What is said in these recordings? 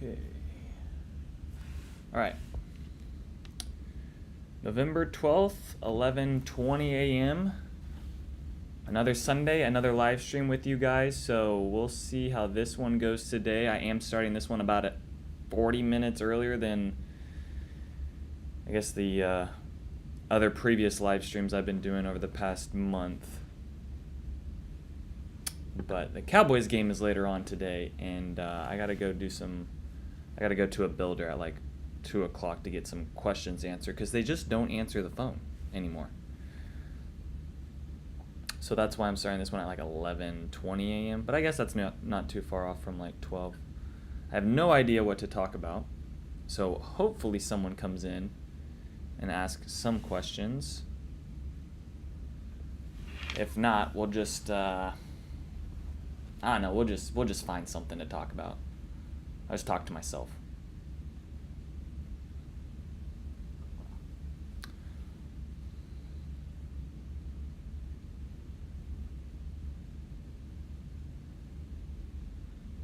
Okay. All right. November 12th, 11:20 a.m. Another Sunday, another live stream with you guys. So we'll see how this one goes today. I am starting this one about 40 minutes earlier than, I guess, the other previous live streams I've been doing over the past month. But the Cowboys game is later on today, and I gotta go to a builder at like 2 o'clock to get some questions answered because they just don't answer the phone anymore. So that's why I'm starting this one at like 11:20 a.m. But I guess that's not too far off from like 12. I have no idea what to talk about, so hopefully someone comes in and asks some questions. If not, we'll just I don't know. We'll just find something to talk about. I'll just talk to myself.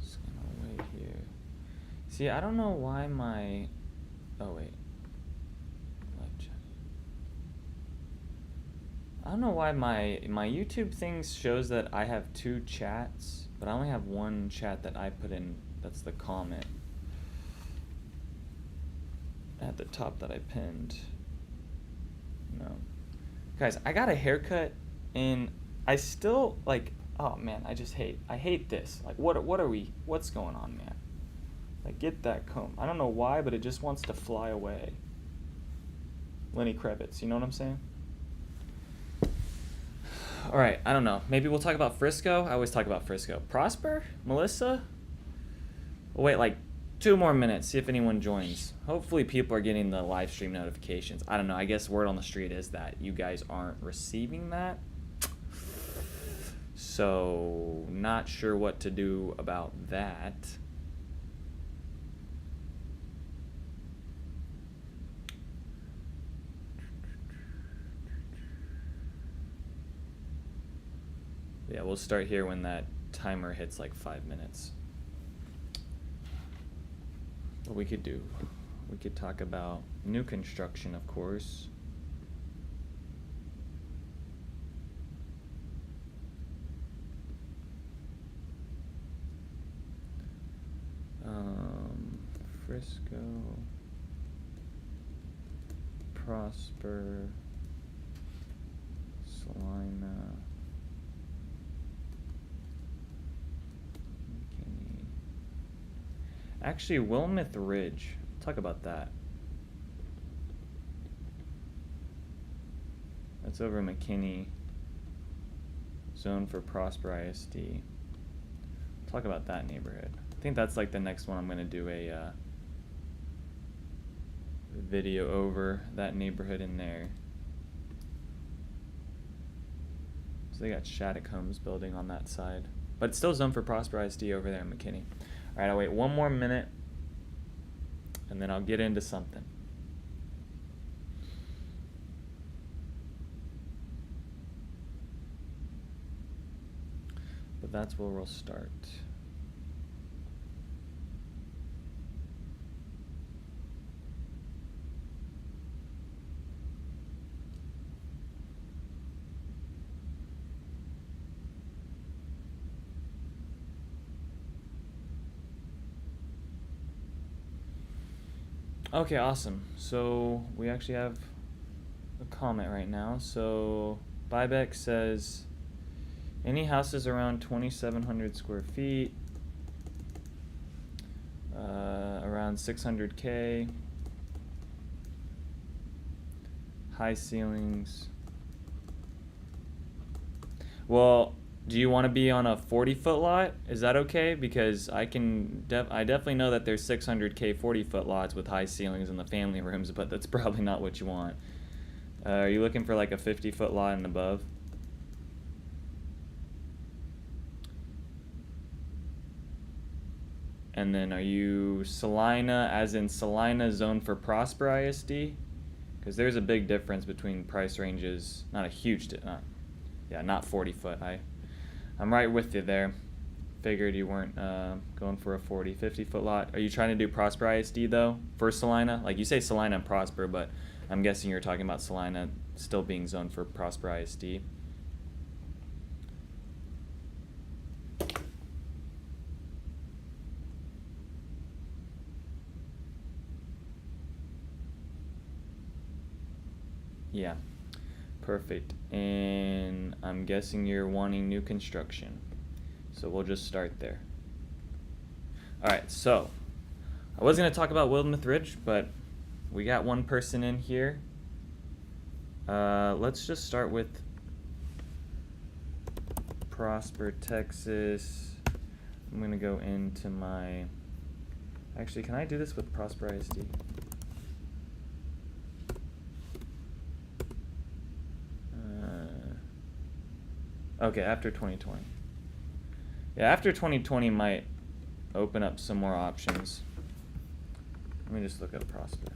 Just gonna wait here. See, I don't know why my. Oh wait. I don't know why my YouTube thing shows that I have 2 chats, but I only have 1 chat that I put in. That's the comment at the top that I pinned. No. Guys, I got a haircut and I still like, oh man, I hate this. Like what's going on, man? Like get that comb. I don't know why, but it just wants to fly away. Lenny Kravitz, you know what I'm saying? All right, I don't know. Maybe we'll talk about Frisco. I always talk about Frisco. Prosper? Melissa? We'll wait like 2 more minutes, see if anyone joins. Hopefully people are getting the live stream notifications. I don't know. I guess word on the street is that you guys aren't receiving that. So, not sure what to do about that. Yeah, we'll start here when that timer hits like 5 minutes. What we could do, we could talk about new construction, of course. Frisco, Prosper, Salina. Actually, Wilmeth Ridge. Talk about that. That's over McKinney. Zone for Prosper ISD. Talk about that neighborhood. I think that's like the next one I'm going to do a video over that neighborhood in there. So they got Shattuck Homes building on that side. But it's still Zone for Prosper ISD over there in McKinney. All right, I'll wait 1 more minute, and then I'll get into something. But that's where we'll start. Okay, awesome. So we actually have a comment right now. So Buyback says, any houses around 2,700 square feet, around 600K, high ceilings. Well, do you want to be on a 40-foot lot? Is that okay? Because I definitely know that there's 600K 40-foot lots with high ceilings in the family rooms, but that's probably not what you want. Are you looking for like a 50-foot lot and above? And then are you Salina, as in Salina Zone for Prosper ISD? Because there's a big difference between price ranges. Not a huge, not 40 foot. I'm right with you there. figured you weren't going for a 40, 50-foot lot. Are you trying to do Prosper ISD, though, for Salina? Like, you say Salina and Prosper, but I'm guessing you're talking about Salina still being zoned for Prosper ISD. Yeah, perfect. And I'm guessing you're wanting new construction. So we'll just start there. All right, so I was going to talk about Willamette Ridge, but we got one person in here. Let's just start with Prosper, Texas. I'm going to go into my... Actually, can I do this with Prosper ISD? Okay, after 2020. Yeah, after 2020 might open up some more options. Let me just look at Prosper.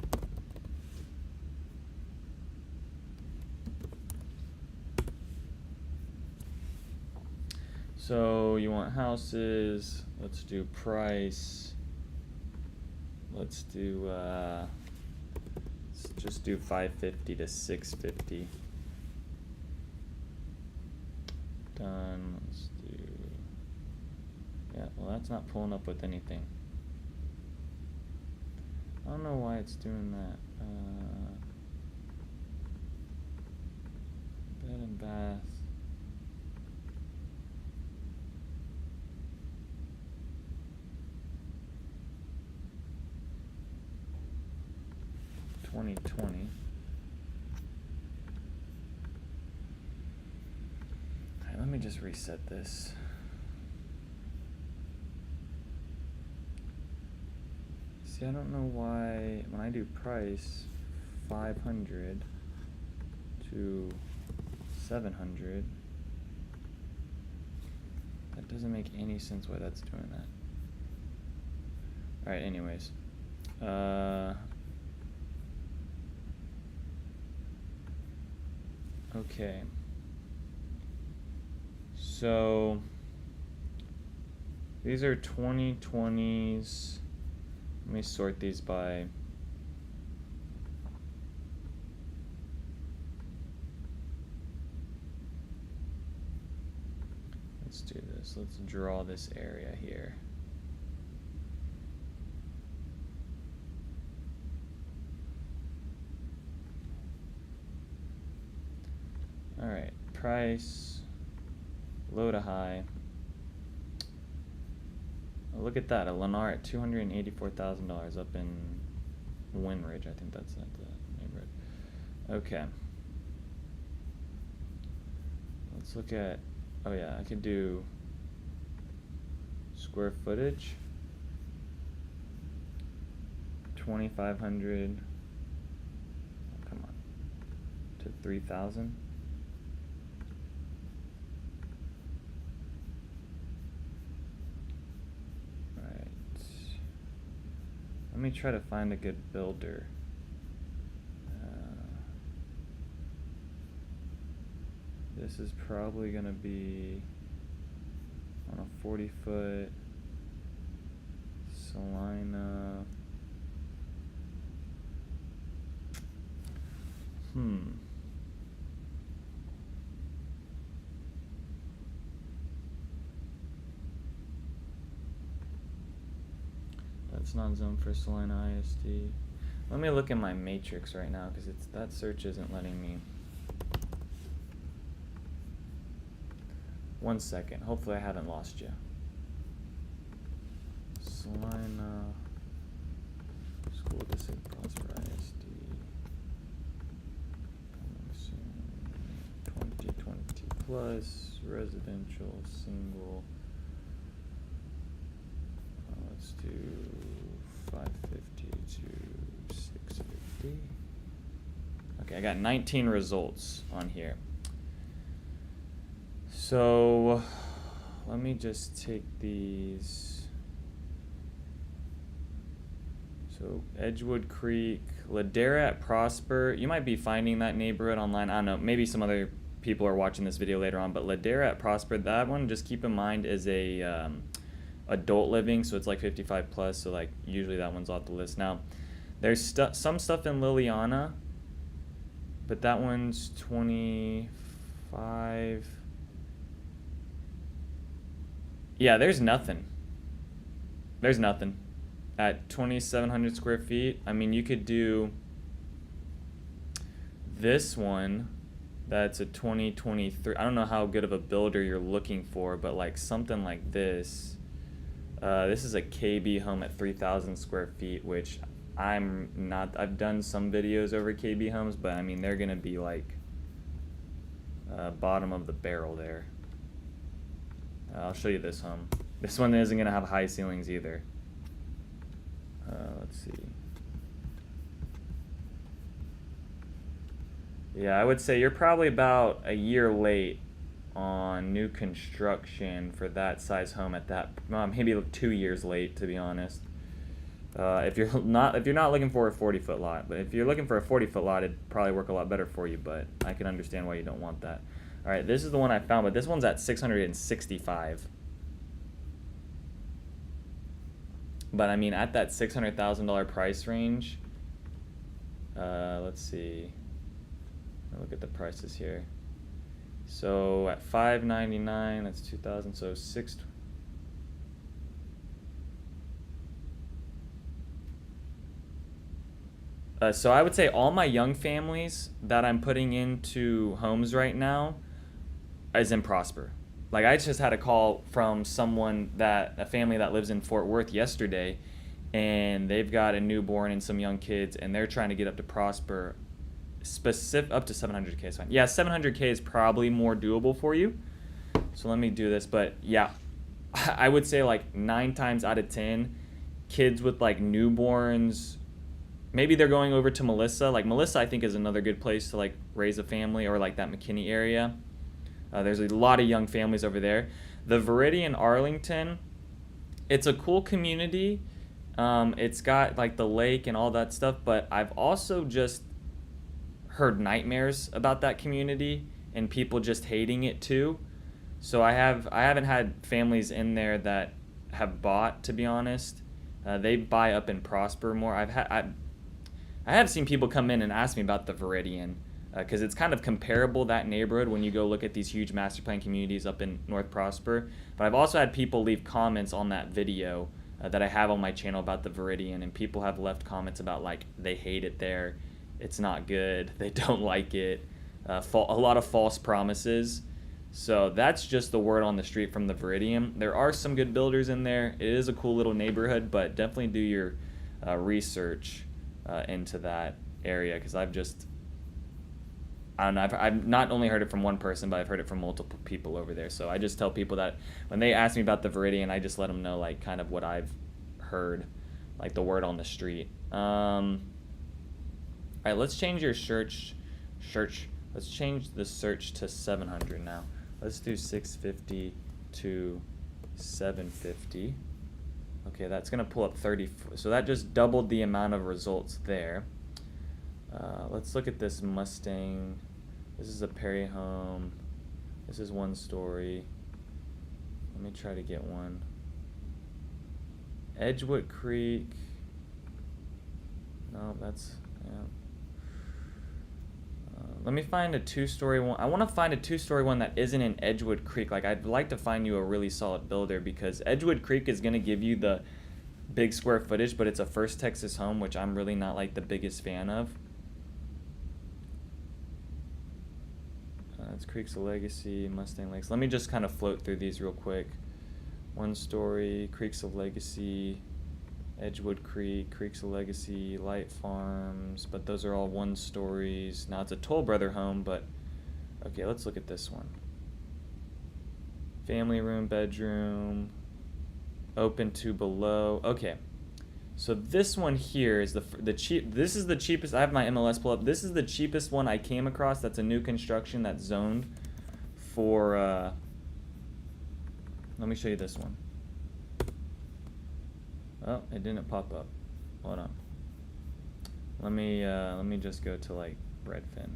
So you want houses, let's do price. Let's do, let's just do 550 to 650. Done. Let's do. Yeah, well, that's not pulling up with anything. I don't know why it's doing that. Bed and bath. $2020. Let me just reset this. See, I don't know why when I do price 500 to 700, that doesn't make any sense why that's doing that. All right, anyways. Okay. So these are 2020s. Let me sort these by let's do this. Let's draw this area here. All right, price. Low to high. Oh, look at that, a Lennar at $284,000 up in Windridge. I think that's at the neighborhood. Okay. Let's look at, oh yeah, I could do square footage. 2,500, oh, come on, to 3,000. Let me try to find a good builder. This is probably going to be on a 40-foot Salina. That's not zoned for Salina ISD. Let me look at my matrix right now because that search isn't letting me. 1 second. Hopefully I haven't lost you. Salina School District Prosper ISD. Coming soon. 2020 plus residential single. Let's do 550 to 650. Okay, I got 19 results on here. So let me just take these. So Edgewood Creek, Ladera at Prosper. You might be finding that neighborhood online. I don't know. Maybe some other people are watching this video later on. But Ladera at Prosper, that one, just keep in mind, is a adult living, so it's like 55 plus, so like usually that one's off the list. Now, there's some stuff in Liliana, but that one's 25. Yeah, there's nothing. There's nothing. At 2,700 square feet, I mean, you could do this one. That's a 2023. I don't know how good of a builder you're looking for, but like something like this. This is a KB home at 3,000 square feet, which I'm not. I've done some videos over KB homes, but I mean, they're going to be like bottom of the barrel there. I'll show you this home. This one isn't going to have high ceilings either. Let's see. Yeah, I would say you're probably about a year late on new construction for that size home at that, maybe 2 years late, to be honest. If you're not looking for a 40-foot lot, but if you're looking for a 40-foot lot, it'd probably work a lot better for you, but I can understand why you don't want that. All right, this is the one I found, but this one's at 665. But I mean, at that $600,000 price range, let's see. Look at the prices here. So at $599, that's 2,000. So so I would say all my young families that I'm putting into homes right now is in Prosper. Like, I just had a call from a family that lives in Fort Worth yesterday, and they've got a newborn and some young kids, and they're trying to get up to Prosper, up to 700K is fine. Yeah, 700K is probably more doable for you. So let me do this, but yeah, I would say like 9 times out of 10, kids with like newborns, maybe they're going over to Melissa. Like Melissa, I think, is another good place to like raise a family, or like that McKinney area. There's a lot of young families over there. The Viridian Arlington, it's a cool community. It's got like the lake and all that stuff, but I've also just heard nightmares about that community and people just hating it too. So I haven't had families in there that have bought, to be honest. They buy up in Prosper more. I have seen people come in and ask me about the Viridian, because it's kind of comparable, that neighborhood, when you go look at these huge master plan communities up in North Prosper. But I've also had people leave comments on that video that I have on my channel about the Viridian, and people have left comments about like they hate it there, it's not good, they don't like it, a lot of false promises. So that's just the word on the street from the Viridian. There are some good builders in there. It is a cool little neighborhood, but definitely do your research into that area, because I don't know, I've not only heard it from one person, but I've heard it from multiple people over there. So I just tell people that when they ask me about the Viridian, I just let them know like kind of what I've heard, like the word on the street. All right, let's change your search. Let's change the search to 700 now. Let's do 650 to 750. Okay, that's gonna pull up 30. So that just doubled the amount of results there. Let's look at this Mustang. This is a Perry home. This is 1 story. Let me try to get one. Edgewood Creek. No, that's, yeah. Let me find a 2-story one. I want to find a 2-story one that isn't in Edgewood Creek. Like, I'd like to find you a really solid builder, because Edgewood Creek is going to give you the big square footage, but it's a First Texas home, which I'm really not like the biggest fan of. It's Creeks of Legacy, Mustang Lakes. Let me just kind of float through these real quick. 1 story, Creeks of Legacy, Edgewood Creek, Creeks of Legacy, Light Farms, but those are all 1 stories. Now it's a Toll Brother home, but okay, let's look at this one. Family room, bedroom, open to below. Okay, so this one here is this is the cheapest. I have my MLS pull up. This is the cheapest one I came across. That's a new construction that's zoned for. Let me show you this one. Oh, it didn't pop up. Hold on. Let me just go to like Redfin.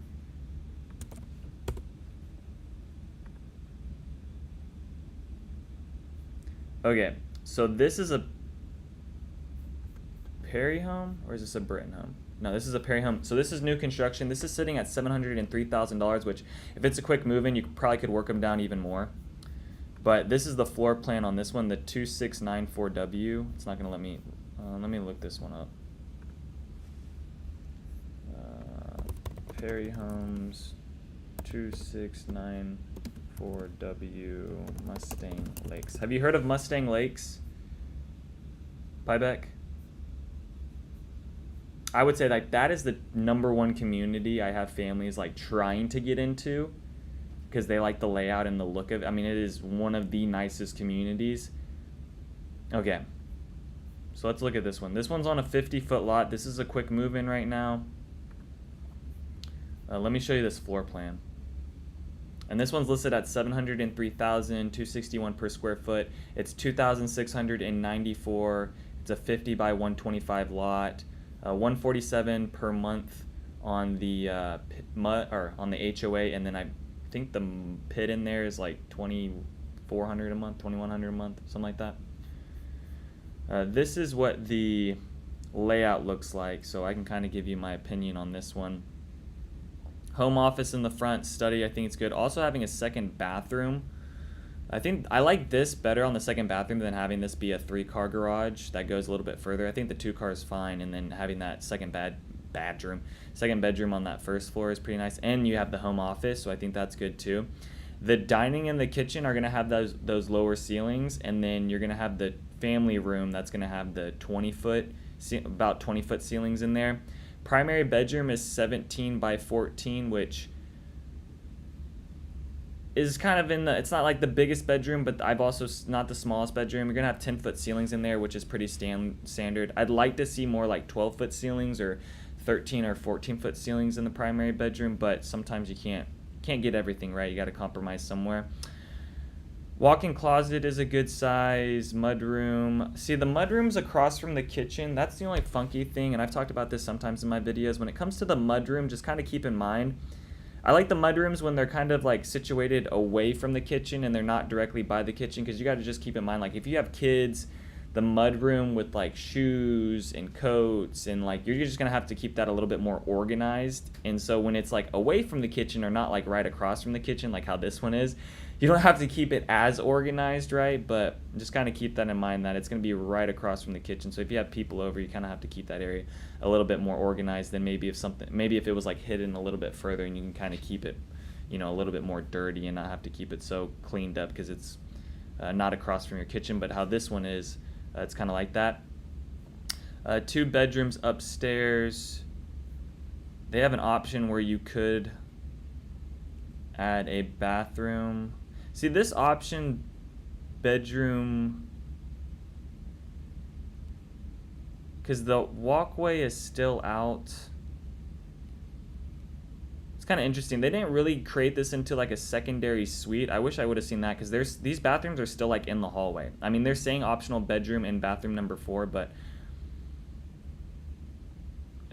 Okay, So this is a Perry home, or is this a Britton home? No, this is a Perry home. So this is new construction. This is sitting at $703,000, which if it's a quick move-in, you probably could work them down even more. But this is the floor plan on this one, the 2694W. It's not going to let me look this one up. Perry Homes 2694W Mustang Lakes. Have you heard of Mustang Lakes? Pybeck? I would say that is the #1 community I have families like trying to get into because they like the layout and the look of it. I mean, it is one of the nicest communities. Okay, so let's look at this one. This one's on a 50-foot lot. This is a quick move-in right now. Let me show you this floor plan. And this one's listed at $703,261 per square foot. It's 2,694. It's a 50 by 125 lot. 147 per month on the on the HOA, and then I think the PID in there is like $2,400 a month, $2,100 a month, something like that. This is what the layout looks like, so I can kind of give you my opinion on this one. Home office in the front, study, I think it's good. Also having a second bathroom. I think I like this better on the second bathroom than having this be a 3-car garage that goes a little bit further. I think the 2-car is fine, and then having that second bedroom on that first floor is pretty nice. And you have the home office, so I think that's good too. The dining and the kitchen are going to have those lower ceilings, and then you're going to have the family room that's going to have the about 20-foot ceilings in there. Primary bedroom is 17 by 14, which is kind of it's not like the biggest bedroom, but I've also not the smallest bedroom. You're going to have 10-foot ceilings in there, which is pretty standard. I'd like to see more like 12-foot ceilings or 13 or 14-foot ceilings in the primary bedroom, but sometimes you can't get everything right. You got to compromise somewhere. Walk-in closet is a good size. Mudroom. See, the mudroom's across from the kitchen. That's the only funky thing, and I've talked about this sometimes in my videos. When it comes to the mudroom, just kind of keep in mind, I like the mudrooms when they're kind of like situated away from the kitchen and they're not directly by the kitchen, because you got to just keep in mind, like if you have kids, the mudroom with like shoes and coats and like you're just going to have to keep that a little bit more organized. And so when it's like away from the kitchen or not like right across from the kitchen like how this one is, you don't have to keep it as organized, right? But just kind of keep that in mind that it's going to be right across from the kitchen. So if you have people over, you kind of have to keep that area a little bit more organized than maybe if it was like hidden a little bit further, and you can kind of keep it, a little bit more dirty and not have to keep it so cleaned up because it's not across from your kitchen. But how this one is, it's kind of like that. 2 bedrooms upstairs. They have an option where you could add a bathroom. See, this option, bedroom, because the walkway is still out. It's kind of interesting. They didn't really create this into like a secondary suite. I wish I would have seen that, because these bathrooms are still like in the hallway. I mean, they're saying optional bedroom in bathroom number 4, but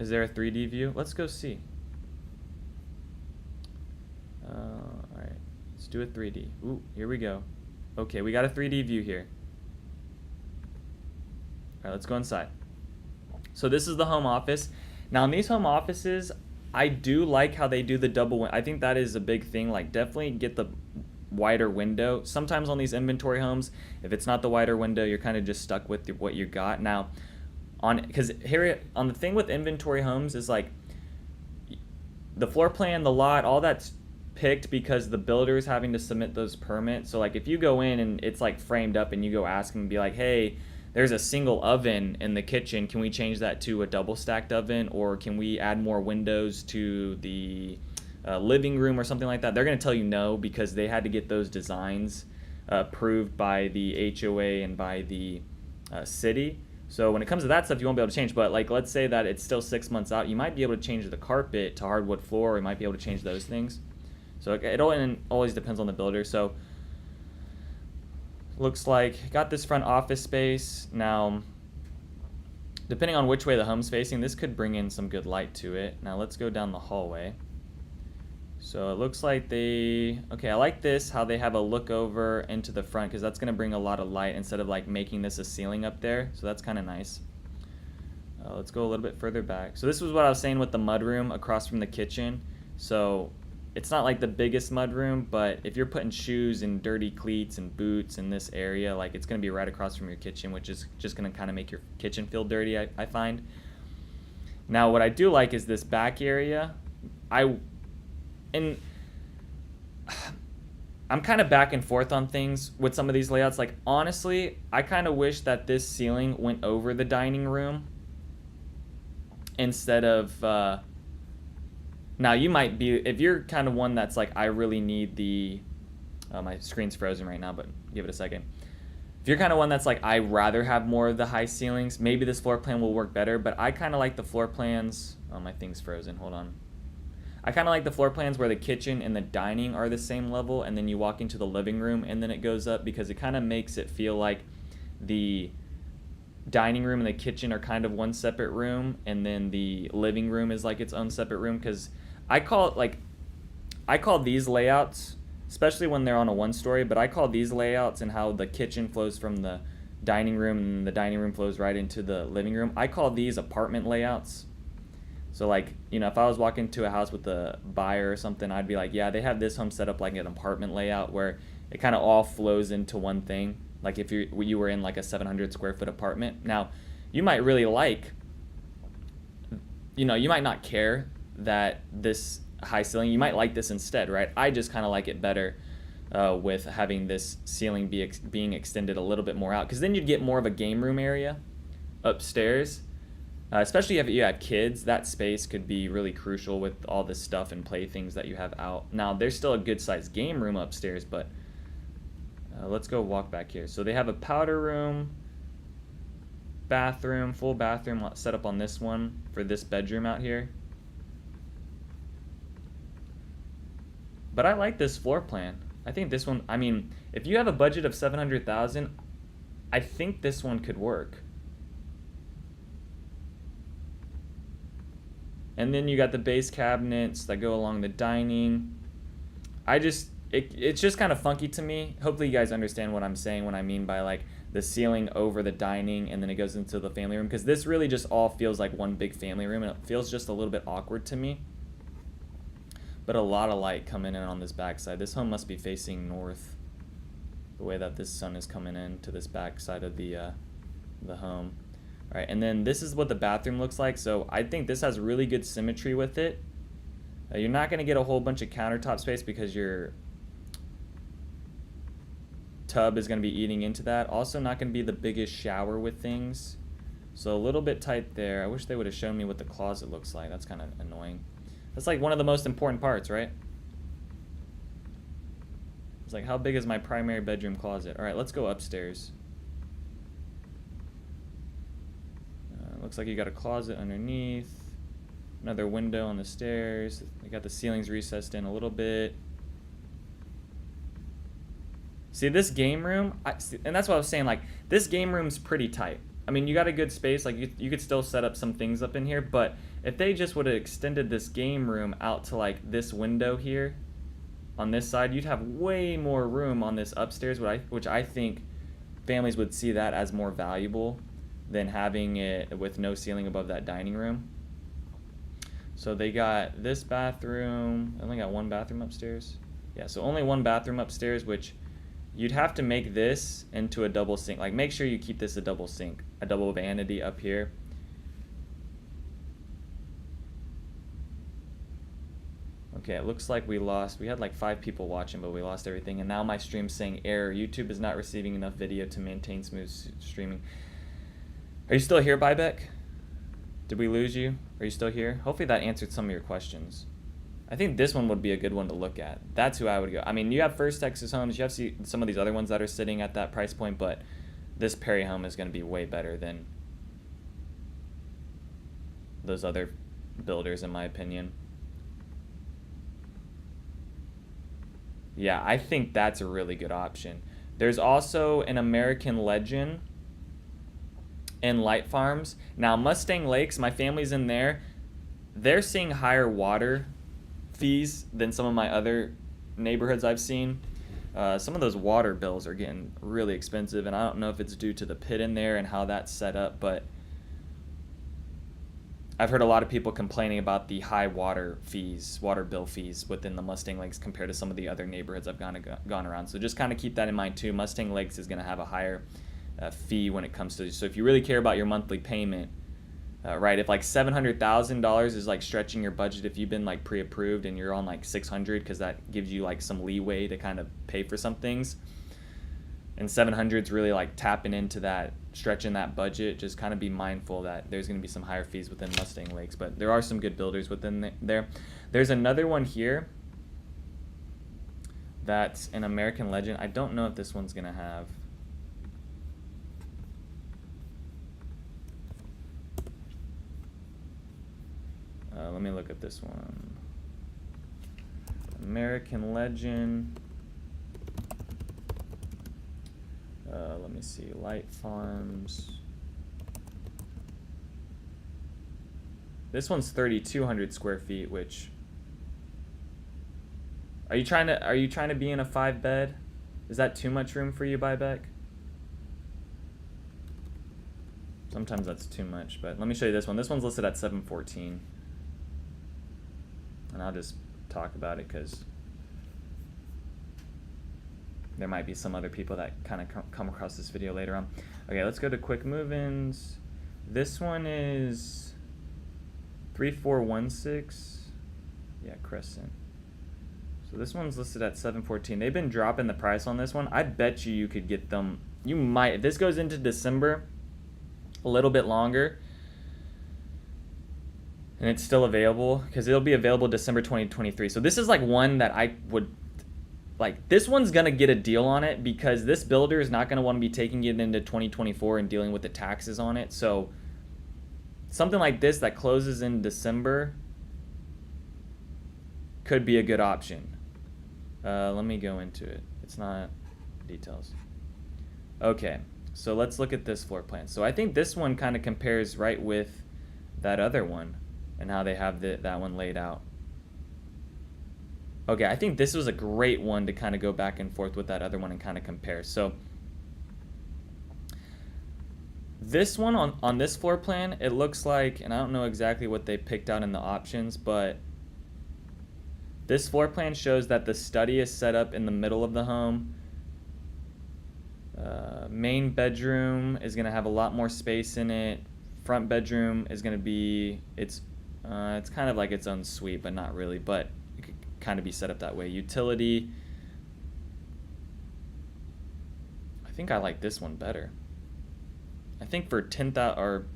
is there a 3D view? Let's go see. All right, let's do a 3D. Ooh, here we go. Okay, we got a 3D view here. All right, let's go inside. So this is the home office. Now in these home offices, I do like how they do the double window. I think that is a big thing. Like, definitely get the wider window. Sometimes on these inventory homes, if it's not the wider window, you're kind of just stuck with what you got. Now, because here on the thing with inventory homes is like the floor plan, the lot, all that's picked because the builder is having to submit those permits. So like if you go in and it's like framed up and you go ask them and be like, hey, there's a single oven in the kitchen, can we change that to a double stacked oven, or can we add more windows to the living room or something like that? They're going to tell you no, because they had to get those designs approved by the HOA and by the city. So when it comes to that stuff, you won't be able to change. But like, let's say that it's still 6 months out, you might be able to change the carpet to hardwood floor, or you might be able to change those things. So it always depends on the builder. So looks like got this front office space. Now, depending on which way the home's facing, this could bring in some good light to it. Now let's go down the hallway. So it looks like okay, I like this, how they have a look over into the front, because that's going to bring a lot of light instead of like making this a ceiling up there. So that's kind of nice. Let's go a little bit further back. So this was what I was saying with the mudroom across from the kitchen. So it's not like the biggest mudroom, but if you're putting shoes and dirty cleats and boots in this area, like it's going to be right across from your kitchen, which is just going to kind of make your kitchen feel dirty, I find. Now what I do like is this back area. I'm kind of back and forth on things with some of these layouts. Like honestly, I kind of wish that this ceiling went over the dining room instead of now you might be, if you're kind of one that's like, I really need the my screen's frozen right now, but give it a second. If you're kind of one that's like, I rather have more of the high ceilings, maybe this floor plan will work better. But I kind of like the floor plans. Oh, my thing's frozen, hold on. I kind of like the floor plans where the kitchen and the dining are the same level, and then you walk into the living room and then it goes up, because it kind of makes it feel like the dining room and the kitchen are kind of one separate room, and then the living room is like its own separate room. Because I call these layouts, especially when they're on a one story, but I call these layouts and how the kitchen flows from the dining room and the dining room flows right into the living room, I call these apartment layouts. So like, you know, if I was walking to a house with a buyer or something, I'd be like, yeah, they have this home set up like an apartment layout where it kind of all flows into one thing. Like if you were in like a 700 square foot apartment. Now, you might really like, you know, you might not care that this high ceiling, you might like this instead, right? I just kind of like it better with having this ceiling being extended a little bit more out, because then you'd get more of a game room area upstairs. Especially if you have kids, that space could be really crucial with all the stuff and playthings that you have out. Now, there's still a good sized game room upstairs, but let's go walk back here. So they have a powder room, bathroom, full bathroom set up on this one for this bedroom out here. But I like this floor plan. I think this one, I mean, if you have a budget of $700,000, I think this one could work. And then you got the base cabinets that go along the dining. It's just kind of funky to me. Hopefully you guys understand what I'm saying when I mean by like the ceiling over the dining and then it goes into the family room, because this really just all feels like one big family room, and it feels just a little bit awkward to me. But a lot of light coming in on this backside. This home must be facing north, the way that this sun is coming in to this backside of the home. All right, and then this is what the bathroom looks like. So I think this has really good symmetry with it. You're not going to get a whole bunch of countertop space because your tub is going to be eating into that. Also not going to be the biggest shower with things. So a little bit tight there. I wish they would have shown me what the closet looks like. That's kind of annoying. That's like one of the most important parts, right? It's like, how big is my primary bedroom closet? All right, let's go upstairs. Looks like you got a closet underneath, another window on the stairs. You got the ceilings recessed in a little bit. See, this game room, and that's what I was saying, like, this game room's pretty tight. I mean, you got a good space, like, you could still set up some things up in here, but if they just would have extended this game room out to, like, this window here on this side, you'd have way more room on this upstairs, which I think families would see that as more valuable than having it with no ceiling above that dining room. So they got this bathroom. I only got one bathroom upstairs. Yeah, so only one bathroom upstairs, which you'd have to make this into a double sink. Like, make sure you keep this a double sink, a double vanity up here. Okay, it looks like we had like 5 people watching, but we lost everything. And now my stream's saying error. YouTube is not receiving enough video to maintain smooth streaming. Are you still here, Bybeck? Did we lose you? Are you still here? Hopefully that answered some of your questions. I think this one would be a good one to look at. That's who I would go. I mean, you have First Texas Homes. You have some of these other ones that are sitting at that price point, but this Perry home is going to be way better than those other builders, in my opinion. Yeah, I think that's a really good option. There's also an American Legend in Light Farms. Now, Mustang Lakes, my family's in there. They're seeing higher water fees than some of my other neighborhoods I've seen. Some of those water bills are getting really expensive, and I don't know if it's due to the pit in there and how that's set up, but I've heard a lot of people complaining about the high water bill fees within the Mustang Lakes compared to some of the other neighborhoods I've gone around. So just kind of keep that in mind too. Mustang Lakes is going to have a higher fee when it comes to, so if you really care about your monthly payment, right, if like $700,000 is like stretching your budget, if you've been like pre-approved and you're on like 600, because that gives you like some leeway to kind of pay for some things, and 700 is really like tapping into that, stretching that budget, just kind of be mindful that there's going to be some higher fees within Mustang Lakes, but there are some good builders within there. There's another one here that's an American Legend. I don't know if this one's going to have, let me look at this one. American Legend. Let me see. Light Farms. This one's 3,200 square feet. Which, are you trying to be in a 5-bed? Is that too much room for you, Buyback? Sometimes that's too much, but let me show you this one. This one's listed at 714. And I'll just talk about it because there might be some other people that kind of come across this video later on. Okay, let's go to quick move-ins. This one is 3416. Yeah, Crescent. So this one's listed at 714. They've been dropping the price on this one. I bet you could get them. You might, if this goes into December, a little bit longer, and it's still available, because it'll be available December 2023. So this is like one that I would, like, this one's going to get a deal on it because this builder is not going to want to be taking it into 2024 and dealing with the taxes on it. So something like this that closes in December could be a good option. Let me go into it. It's not details. Okay, so let's look at this floor plan. So I think this one kind of compares right with that other one and how they have that one laid out. Okay, I think this was a great one to kind of go back and forth with that other one and kind of compare. So this one on this floor plan, it looks like, and I don't know exactly what they picked out in the options, but this floor plan shows that the study is set up in the middle of the home. Main bedroom is going to have a lot more space in it. Front bedroom is going to be, it's kind of like its own suite, but not really, but it could kind of be set up that way. Utility, I think I like this one better. I think for $10,000, or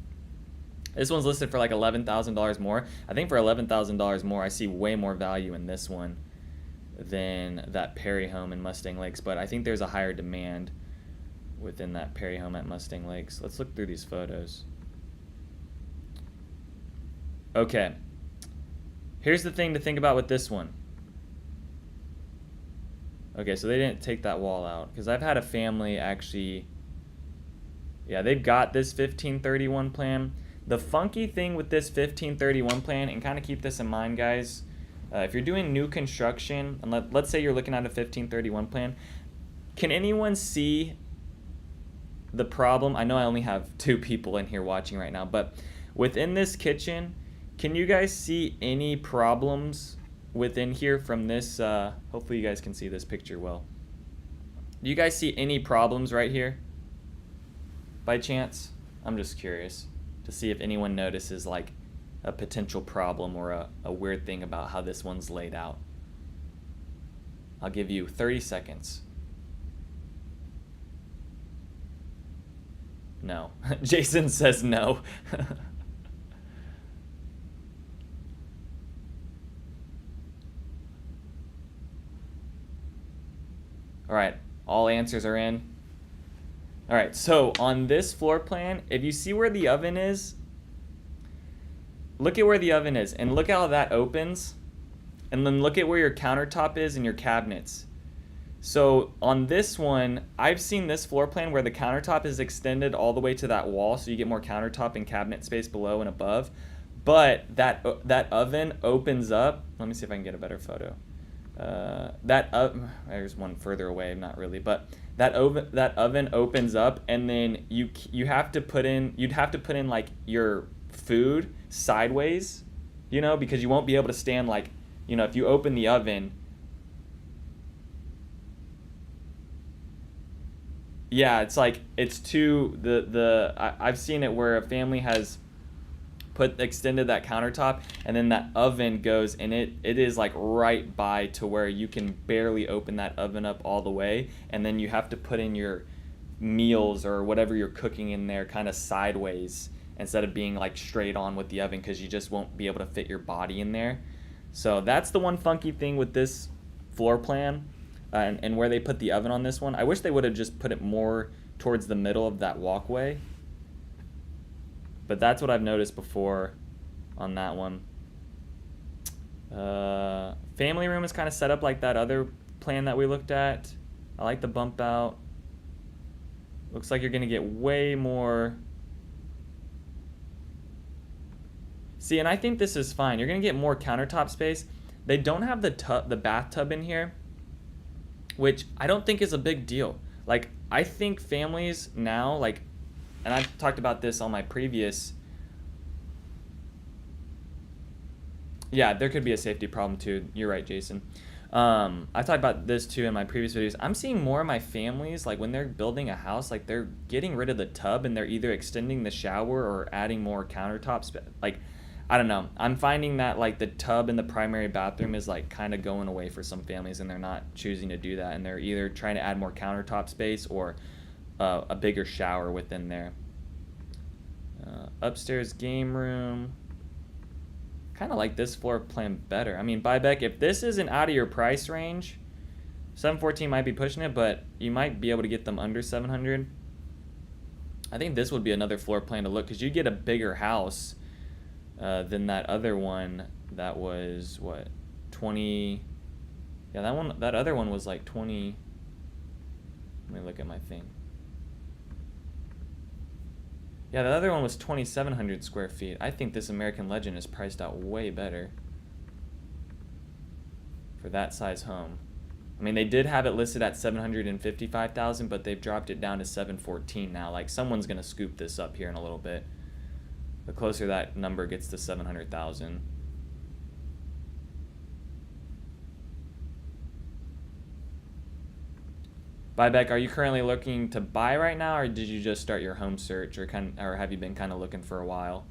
this one's listed for like $11,000 more. I think for $11,000 more, I see way more value in this one than that Perry home in Mustang Lakes, but I think there's a higher demand within that Perry home at Mustang Lakes. Let's look through these photos. Okay, here's the thing to think about with this one. Okay, so they didn't take that wall out, because I've had a family actually, yeah, they've got this 1531 plan. The funky thing with this 1531 plan, and kind of keep this in mind, guys, if you're doing new construction, and let's say you're looking at a 1531 plan, can anyone see the problem? I know I only have 2 people in here watching right now, but within this kitchen, can you guys see any problems within here from this? Hopefully you guys can see this picture well. Do you guys see any problems right here by chance? I'm just curious to see if anyone notices like a potential problem or a weird thing about how this one's laid out. I'll give you 30 seconds. No. Jason says no. All right, all answers are in. All right, so on this floor plan, if you see where the oven is, look at where the oven is and look how that opens, and then look at where your countertop is and your cabinets. So on this one, I've seen this floor plan where the countertop is extended all the way to that wall, so you get more countertop and cabinet space below and above. But that oven opens up. Let me see if I can get a better photo. There's one further away, not really, but that oven opens up, and then you'd have to put in like your food sideways, because you won't be able to stand like, if you open the oven. Yeah, it's like it's too I've seen it where a family has extended that countertop, and then that oven goes, and it is like right by to where you can barely open that oven up all the way, and then you have to put in your meals or whatever you're cooking in there kind of sideways instead of being like straight on with the oven, because you just won't be able to fit your body in there. So that's the one funky thing with this floor plan, and where they put the oven on this one. I wish they would have just put it more towards the middle of that walkway. But that's what I've noticed before on that one. Family room is kind of set up like that other plan that we looked at. I like the bump out. Looks like you're going to get way more. See, and I think this is fine. You're going to get more countertop space. They don't have the bathtub in here, which I don't think is a big deal. Like, I think families now, like, and I've talked about this on my previous. Yeah, there could be a safety problem too. You're right, Jason. I talked about this too in my previous videos. I'm seeing more of my families, like when they're building a house, like they're getting rid of the tub and they're either extending the shower or adding more countertops. Like, I don't know. I'm finding that like the tub in the primary bathroom is like kind of going away for some families, and they're not choosing to do that, and they're either trying to add more countertop space or a bigger shower within there. Upstairs game room. Kind of like this floor plan better. I mean, Buyback, if this isn't out of your price range, 714 might be pushing it, but you might be able to get them under 700. I think this would be another floor plan to look, because you get a bigger house than that other one that was, what, 20... Yeah, that other one was like 20... Let me look at my thing. Yeah, the other one was 2,700 square feet. I think this American Legend is priced out way better for that size home. I mean, they did have it listed at 755,000, but they've dropped it down to 714 now. Like, someone's gonna scoop this up here in a little bit. The closer that number gets to 700,000. Buyback, are you currently looking to buy right now, or did you just start your home search, or have you been kind of looking for a while?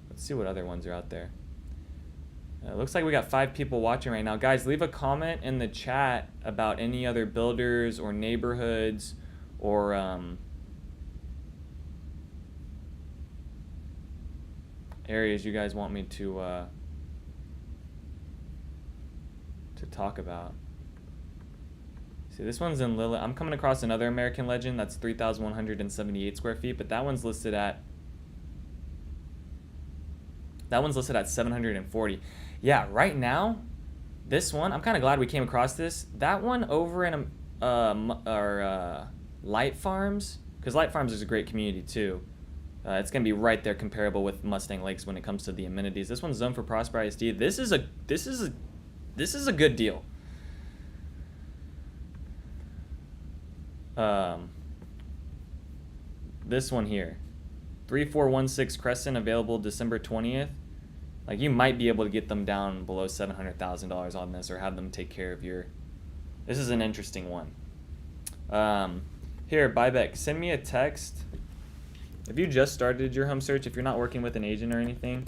Let's see what other ones are out there. Looks like we got 5 people watching right now. Guys, leave a comment in the chat about any other builders or neighborhoods or areas you guys want me to talk about. See, this one's in Lilith. I'm coming across another American Legend that's 3,178 square feet, but that one's listed at 740. Yeah, right now, this one, I'm kind of glad we came across this. That one over in Light Farms, because Light Farms is a great community too. It's gonna be right there comparable with Mustang Lakes when it comes to the amenities. This one's zoned for Prosper ISD. This is a good deal. This one here, 3416 Crescent, available December 20th. Like, you might be able to get them down below $700,000 on this, or have them take care of your. This is an interesting one. Here, Buyback, send me a text. If you just started your home search, if you're not working with an agent or anything,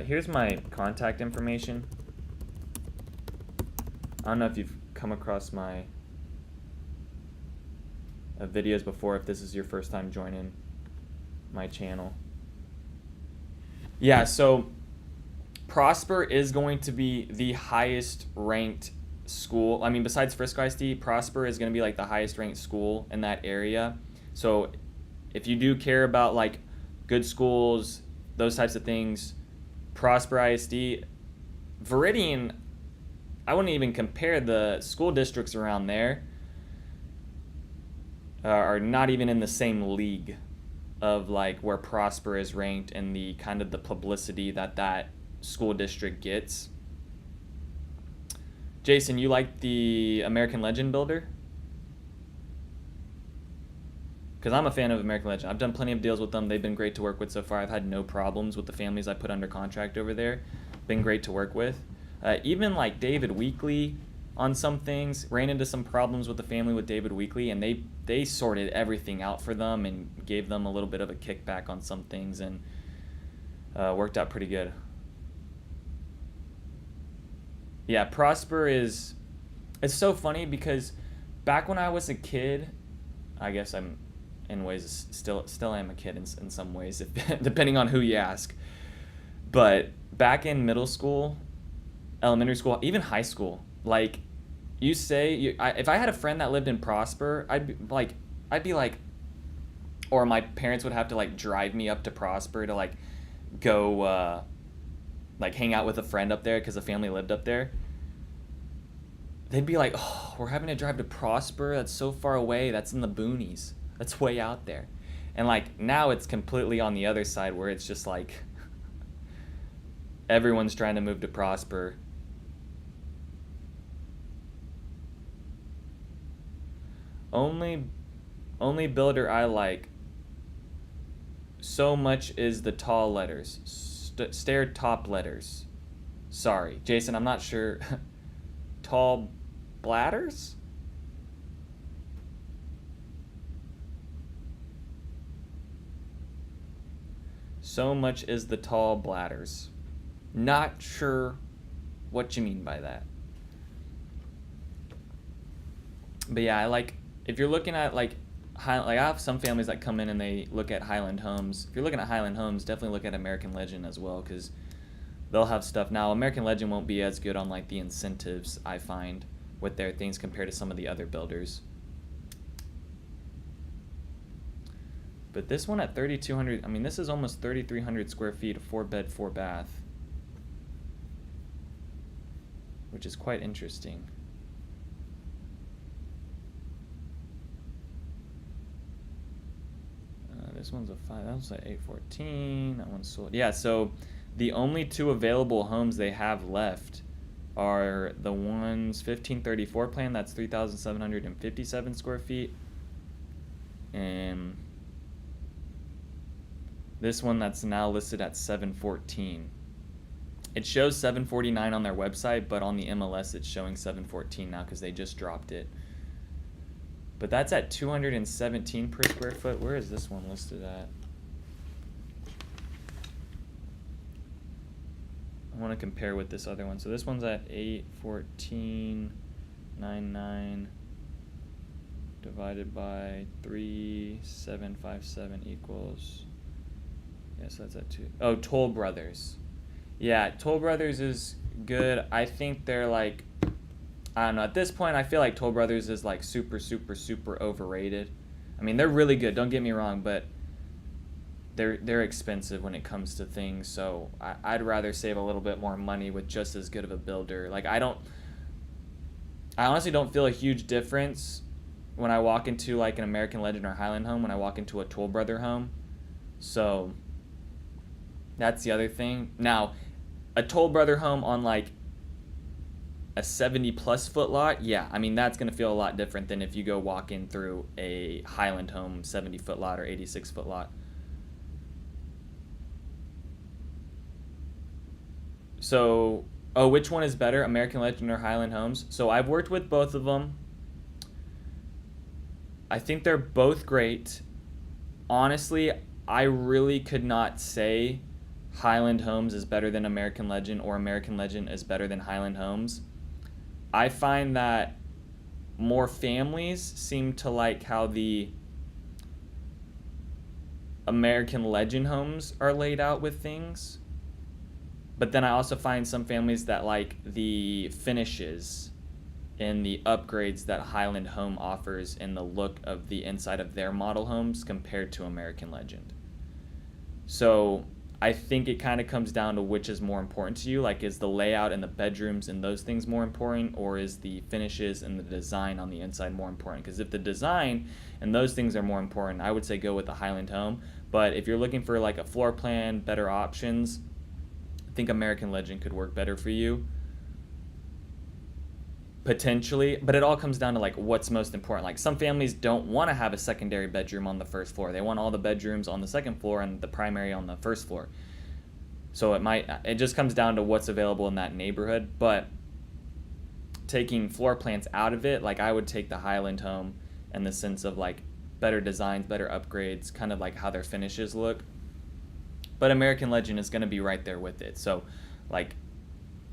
here's my contact information. I don't know if you've come across my videos before, if this is your first time joining my channel. Yeah, so Prosper is going to be the highest ranked school. I mean, besides Frisco ISD, Prosper is going to be like the highest ranked school in that area. So if you do care about like good schools, those types of things, Prosper ISD, Veridian, I wouldn't even compare. The school districts around there are not even in the same league of like where Prosper is ranked and the kind of the publicity that that school district gets. Jason, you like the American Legend builder? Because I'm a fan of American Legend. I've done plenty of deals with them. They've been great to work with so far. I've had no problems with the families I put under contract over there. Been great to work with. Even like David Weekley on some things, ran into some problems with the family with David Weekley, and they sorted everything out for them and gave them a little bit of a kickback on some things, and worked out pretty good. Yeah, Prosper is, it's so funny because back when I was a kid, I guess I'm in ways still am a kid in some ways, depending on who you ask. But back in middle school, elementary school, even high school, like you say, if I had a friend that lived in Prosper, I'd be like, or my parents would have to like drive me up to Prosper to like go like hang out with a friend up there because the family lived up there. They'd be like, oh, we're having to drive to Prosper. That's so far away. That's in the boonies. That's way out there. And like now it's completely on the other side where it's just like everyone's trying to move to Prosper. Only builder I like so much is the tall letters. Stair top letters. Sorry, Jason, I'm not sure. Tall bladders? So much is the tall bladders. Not sure what you mean by that. But yeah, I like, if you're looking at like I have some families that come in and they look at Highland Homes. If you're looking at Highland Homes, definitely look at American Legend as well, because they'll have stuff. Now, American Legend won't be as good on like the incentives, I find, with their things compared to some of the other builders. But this one at 3,200, I mean, this is almost 3,300 square feet, a 4-bed, 4-bath, which is quite interesting. This one's a 5. That was like 814. That one's sold. Yeah, so the only two available homes they have left are the ones 1534 plan. That's 3,757 square feet, and this one that's now listed at 714. It shows 749 on their website, but on the MLS it's showing 714 now because they just dropped it. But that's at 217 per square foot. Where is this one listed at? I want to compare with this other one. So this one's at 814.99 divided by 3,757 equals. Yeah, so that's at 2. Oh, Toll Brothers. Yeah, Toll Brothers is good. I think they're like, I don't know. At this point, I feel like Toll Brothers is like super, super, super overrated. I mean, they're really good. Don't get me wrong, but they're expensive when it comes to things. So I'd rather save a little bit more money with just as good of a builder. Like I honestly don't feel a huge difference when I walk into like an American Legend or Highland home when I walk into a Toll Brother home. So that's the other thing. Now, a Toll Brother home on like a 70 plus foot lot, yeah, I mean that's going to feel a lot different than if you go walk in through a Highland home 70 foot lot or 86 foot lot. So, oh, which one is better, American Legend or Highland Homes? So I've worked with both of them. I think they're both great. Honestly, I really could not say Highland Homes is better than American Legend or American Legend is better than Highland Homes. I find that more families seem to like how the American Legend homes are laid out with things. But then I also find some families that like the finishes and the upgrades that Highland Home offers and the look of the inside of their model homes compared to American Legend. So I think it kind of comes down to which is more important to you. Like, is the layout and the bedrooms and those things more important, or is the finishes and the design on the inside more important? Because if the design and those things are more important, I would say go with the Highland home. But if you're looking for like a floor plan, better options, I think American Legend could work better for you. Potentially, but it all comes down to like what's most important. Like, some families don't want to have a secondary bedroom on the first floor. They want all the bedrooms on the second floor and the primary on the first floor. So it just comes down to what's available in that neighborhood. But taking floor plans out of it, like, I would take the Highland home in the sense of like better designs, better upgrades, kind of like how their finishes look. But American Legend is going to be right there with it. So like,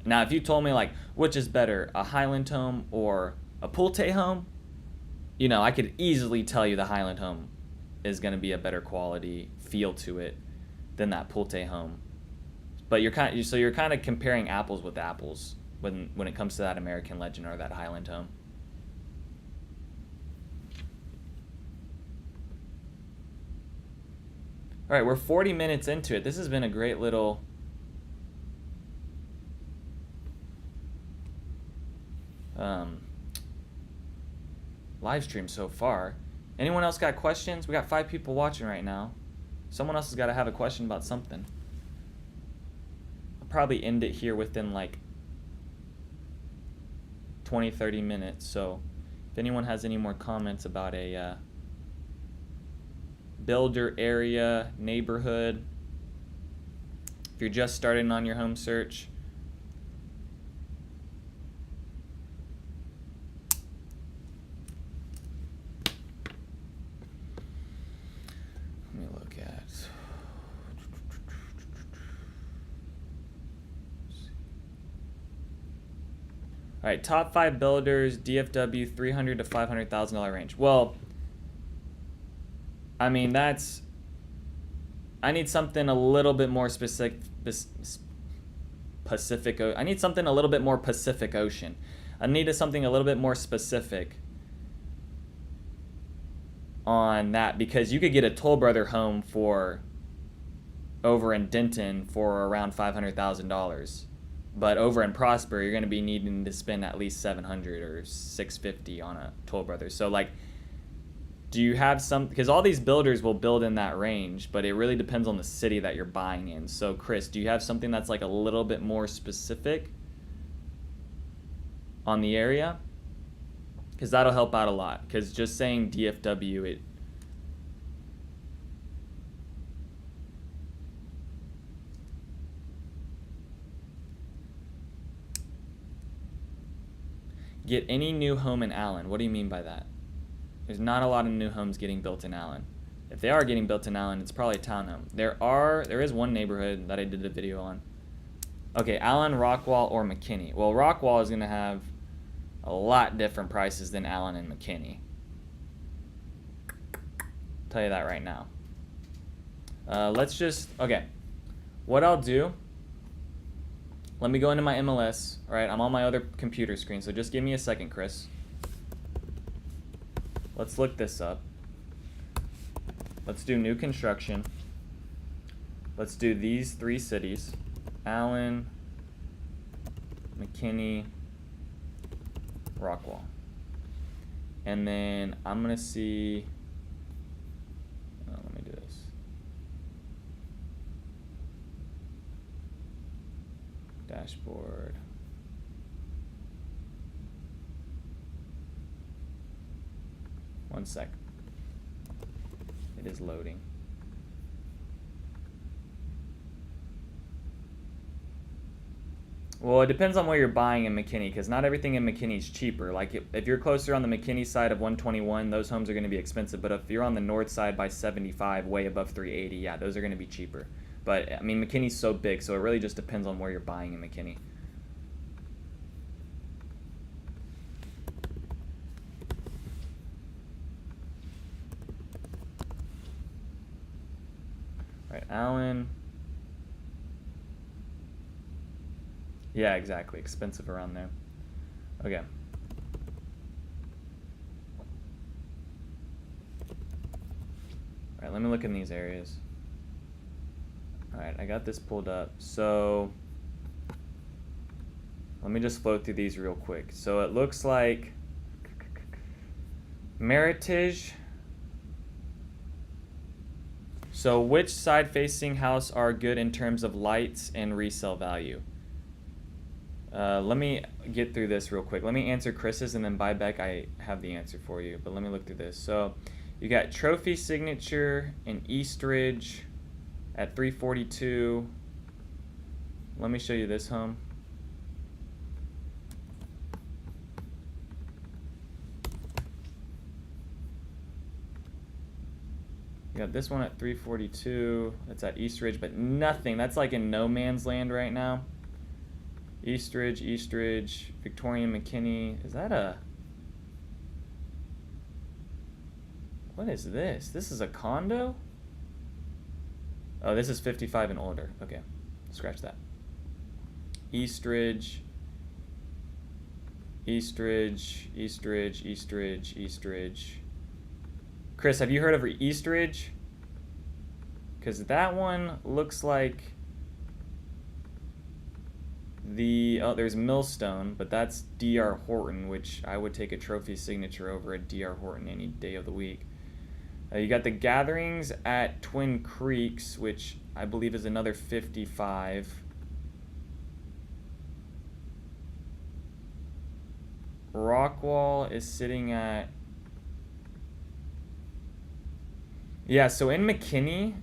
now, if you told me, like, which is better, a Highland home or a Pulte home, you know, I could easily tell you the Highland home is going to be a better quality feel to it than that Pulte home. But you're kind of comparing apples with apples when it comes to that American Legend or that Highland home. All right, we're 40 minutes into it. This has been a great little live stream so far. Anyone else got questions? We got 5 people watching right now. Someone else has got to have a question about something. I'll probably end it here within like 20-30 minutes. So if anyone has any more comments about a builder area, neighborhood, if you're just starting on your home search, all right, top 5 builders, DFW, $300,000 to $500,000 range. Well, I mean, I need something a little bit more specific. I need something a little bit more Pacific Ocean. I need something a little bit more specific on that, because you could get a Toll Brother home for over in Denton for around $500,000. But over in Prosper, you're going to be needing to spend at least $700 or $650 on a Toll Brothers. So, like, do you have some? Because all these builders will build in that range, but it really depends on the city that you're buying in. So, Chris, do you have something that's like a little bit more specific on the area? Because that'll help out a lot. Because just saying DFW, get any new home in Allen. What do you mean by that? There's not a lot of new homes getting built in Allen. If they are getting built in Allen, it's probably a townhome. There is one neighborhood that I did a video on. Okay, Allen, Rockwall, or McKinney. Well, Rockwall is going to have a lot different prices than Allen and McKinney. I'll tell you that right now. Okay. What I'll do, let me go into my MLS. All right, I'm on my other computer screen, so just give me a second, Chris. Let's look this up. Let's do new construction. Let's do these 3 cities: Allen, McKinney, Rockwall. And then I'm going to see, let me do this. Dashboard. One sec. It is loading. Well, it depends on where you're buying in McKinney, because not everything in McKinney is cheaper. Like, if you're closer on the McKinney side of 121, those homes are going to be expensive. But if you're on the north side by 75, way above 380, yeah, those are going to be cheaper. But, I mean, McKinney's so big, so it really just depends on where you're buying in McKinney. All right, Allen. Yeah, exactly. Expensive around there. Okay. All right, let me look in these areas. All right, I got this pulled up. So let me just flow through these real quick. So it looks like Meritage. So which side-facing house are good in terms of lights and resale value? Let me get through this real quick. Let me answer Chris's, and then by Beck, I have the answer for you. But let me look through this. So you got Trophy Signature in Eastridge at 342. Let me show you this home. You got this one at 342. That's at Eastridge, but nothing. That's like in no man's land right now. Eastridge, Victorian McKinney. Is that a... What is this? This is a condo? Oh, this is 55 and older. Okay, scratch that. Eastridge. Chris, have you heard of Eastridge? Because that one looks like the... Oh, there's Millstone, but that's D.R. Horton, which I would take a Trophy Signature over at D.R. Horton any day of the week. You got the Gatherings at Twin Creeks, which I believe is another 55. Rockwall is sitting at... Yeah, so in McKinney,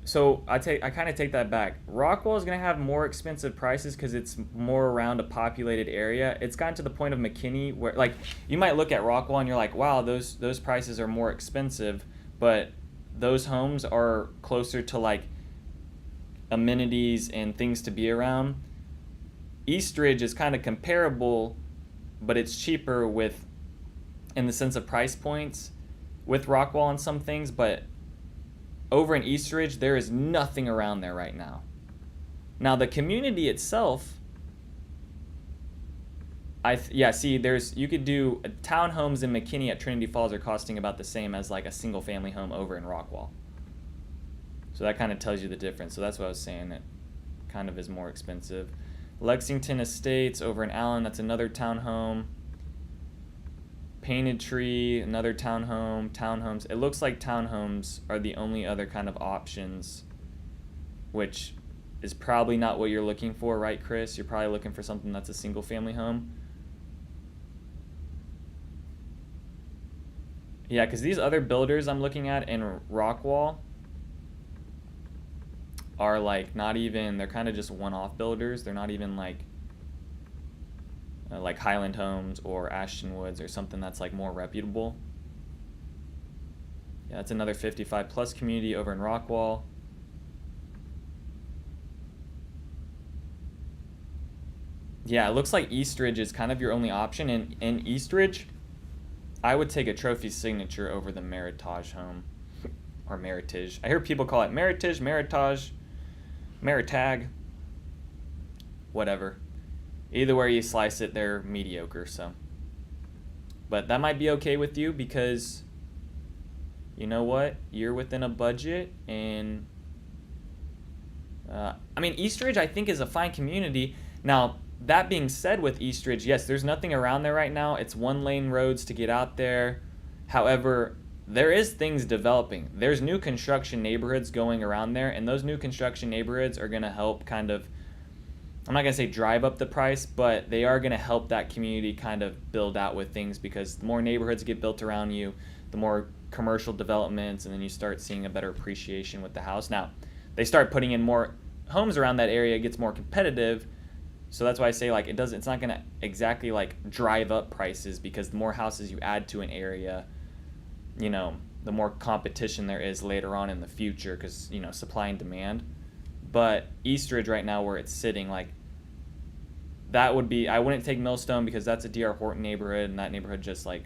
so I kind of take that back. Rockwall is going to have more expensive prices because it's more around a populated area. It's gotten to the point of McKinney where, like, you might look at Rockwall and you're like, wow, those prices are more expensive, but those homes are closer to, like, amenities and things to be around. Eastridge is kind of comparable, but it's cheaper with, in the sense of price points, with Rockwall on some things, but over in Eastridge, there is nothing around there right now. Now, the community itself, you could do townhomes in McKinney at Trinity Falls are costing about the same as like a single family home over in Rockwall. So that kind of tells you the difference. So that's what I was saying. It kind of is more expensive. Lexington Estates over in Allen, that's another townhome. Painted Tree, another townhomes. It looks like townhomes are the only other kind of options, which is probably not what you're looking for, right, Chris? You're probably looking for something that's a single family home. Yeah, because these other builders I'm looking at in Rockwall are like not even, they're kind of just one-off builders. They're not even like Highland Homes or Ashton Woods or something that's like more reputable. Yeah, that's another 55 plus community over in Rockwall. Yeah, it looks like Eastridge is kind of your only option. And in Eastridge, I would take a Trophy Signature over the Meritage home. Or Meritage. I hear people call it Meritage, Meritag. Whatever. Either way you slice it, they're mediocre, so. But that might be okay with you because, you know what? You're within a budget, and I mean, Eastridge I think is a fine community. Now, that being said, with Eastridge, yes, there's nothing around there right now. It's one-lane roads to get out there. However, there is things developing. There's new construction neighborhoods going around there, and those new construction neighborhoods are going to help kind of, I'm not going to say drive up the price, but they are going to help that community kind of build out with things, because the more neighborhoods get built around you, the more commercial developments, and then you start seeing a better appreciation with the house. Now, they start putting in more homes around that area, it gets more competitive, so that's why I say like it's not going to exactly like drive up prices, because the more houses you add to an area, you know, the more competition there is later on in the future, because, you know, supply and demand. But Eastridge right now, where it's sitting, like, that would be, I wouldn't take Millstone because that's a D.R. Horton neighborhood, and that neighborhood just like,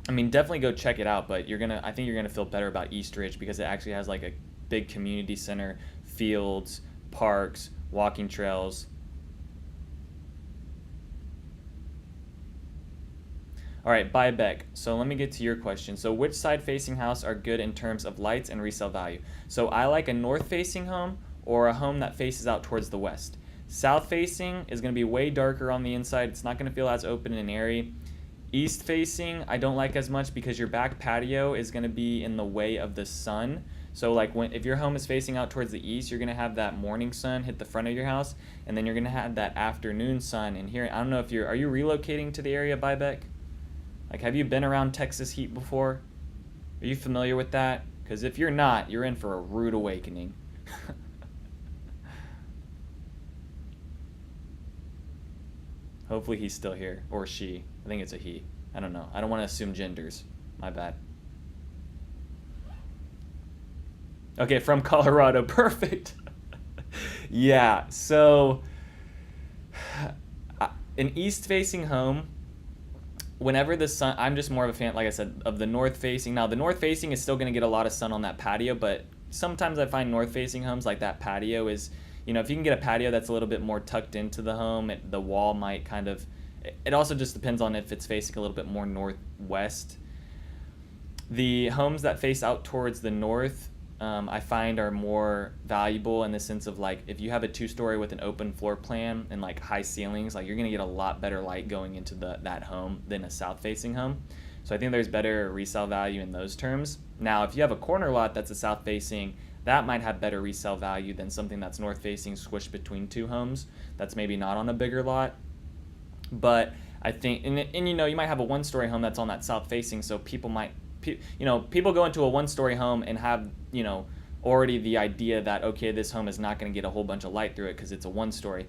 I mean, definitely go check it out, but I think you're gonna feel better about Eastridge because it actually has like a big community center, fields, parks, walking trails. All right, buyback. So let me get to your question. So which side facing house are good in terms of lights and resale value? So I like a north facing home or a home that faces out towards the west. South facing is going to be way darker on the inside. It's not going to feel as open and airy. East facing, I don't like as much because your back patio is going to be in the way of the sun. So like if your home is facing out towards the east, you're going to have that morning sun hit the front of your house, and then you're going to have that afternoon sun in here. I don't know if are you relocating to the area, Buyback? Like, have you been around Texas heat before? Are you familiar with that? Because if you're not, you're in for a rude awakening. Hopefully he's still here, or she. I think it's a he. I don't know. I don't want to assume genders. My bad. Okay, from Colorado. Perfect. Yeah, so an east-facing home, whenever the sun, I'm just more of a fan, like I said, of the north-facing. Now, the north-facing is still going to get a lot of sun on that patio, but sometimes I find north-facing homes, like that patio is, if you can get a patio that's a little bit more tucked into the home, the wall might kind of, it also just depends on if it's facing a little bit more northwest. The homes that face out towards the north, I find are more valuable in the sense of, like, if you have a 2-story with an open floor plan and like high ceilings, like, you're going to get a lot better light going into that home than a south facing home. So I think there's better resale value in those terms. Now, if you have a corner lot that's a south facing, that might have better resale value than something that's north facing squished between 2 homes that's maybe not on a bigger lot. But I think, and you might have a 1-story home that's on that south facing, so people go into a 1-story home and have, already the idea that, okay, this home is not going to get a whole bunch of light through it because it's a 1-story.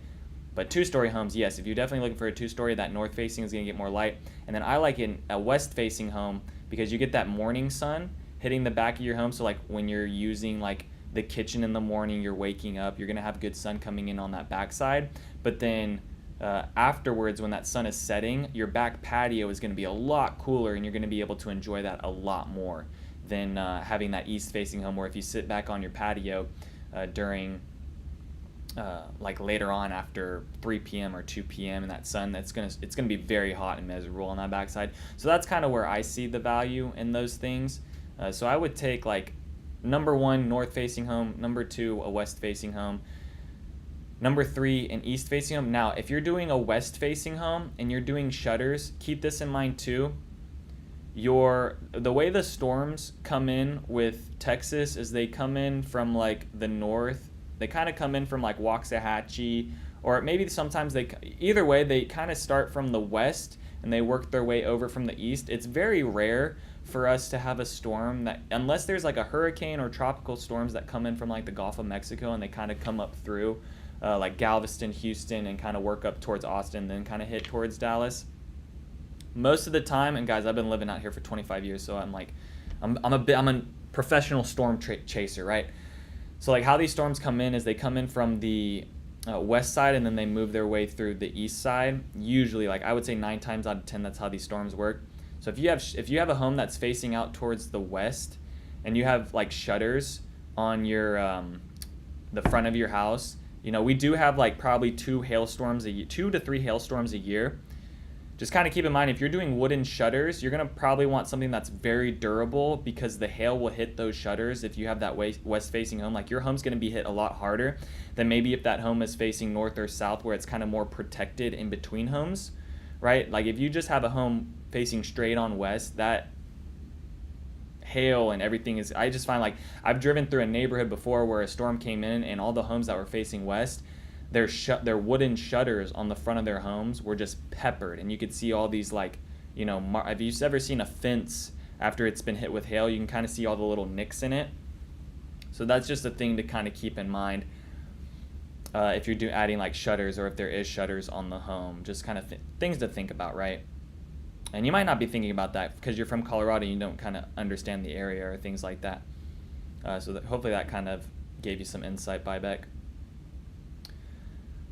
But 2-story homes, yes, if you're definitely looking for a 2-story, that north facing is going to get more light. And then I like a west facing home because you get that morning sun hitting the back of your home. So like when you're using like the kitchen in the morning, you're waking up, you're going to have good sun coming in on that back side. But then afterwards, when that sun is setting, your back patio is going to be a lot cooler, and you're going to be able to enjoy that a lot more than having that east-facing home, where if you sit back on your patio during like later on after 3 p.m. or 2 p.m. and that sun, it's gonna be very hot and miserable on that backside. So that's kind of where I see the value in those things. So I would take like number 1, north-facing home, number 2, a west-facing home, number 3, an east-facing home. Now, if you're doing a west-facing home and you're doing shutters, keep this in mind too. The way the storms come in with Texas is they come in from like the north. They kind of come in from like Waxahachie, or maybe sometimes either way, they kind of start from the west and they work their way over from the east. It's very rare for us to have a storm that, unless there's like a hurricane or tropical storms that come in from like the Gulf of Mexico and they kind of come up through like Galveston, Houston, and kind of work up towards Austin, then kind of hit towards Dallas. Most of the time, and guys, I've been living out here for 25 years, so I'm a professional storm chaser, right? So like how these storms come in is they come in from the west side, and then they move their way through the east side. Usually, like I would say 9 times out of 10, that's how these storms work. So if you have a home that's facing out towards the west, and you have like shutters on your the front of your house, we do have like probably 2 to 3 hailstorms a year. Just kind of keep in mind, if you're doing wooden shutters, you're going to probably want something that's very durable, because the hail will hit those shutters if you have that west-facing home. Like, your home's going to be hit a lot harder than maybe if that home is facing north or south, where it's kind of more protected in between homes, right? Like, if you just have a home facing straight on west, that hail and everything is, I just find, like, I've driven through a neighborhood before where a storm came in and all the homes that were facing west, their wooden shutters on the front of their homes were just peppered, and you could see all these, like, have you ever seen a fence after it's been hit with hail? You can kind of see all the little nicks in it. So that's just a thing to kind of keep in mind if you're adding like shutters, or if there is shutters on the home. Just kind of things to think about, right? And you might not be thinking about that because you're from Colorado and you don't kind of understand the area or things like that. Hopefully that kind of gave you some insight, Buyback.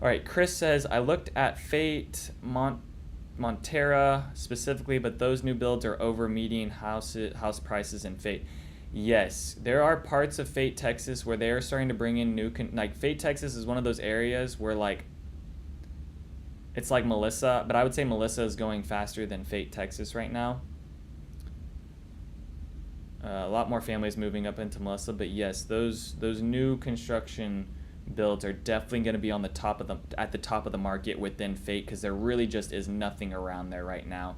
All right, Chris says, I looked at Fate, Montera specifically, but those new builds are over median house prices in Fate. Yes, there are parts of Fate, Texas where they are starting to bring in like Fate, Texas is one of those areas where like it's like Melissa, but I would say Melissa is going faster than Fate, Texas right now. A lot more families moving up into Melissa, but yes, those new construction builds are definitely going to be on the top of at the top of the market within Fate, because there really just is nothing around there right now.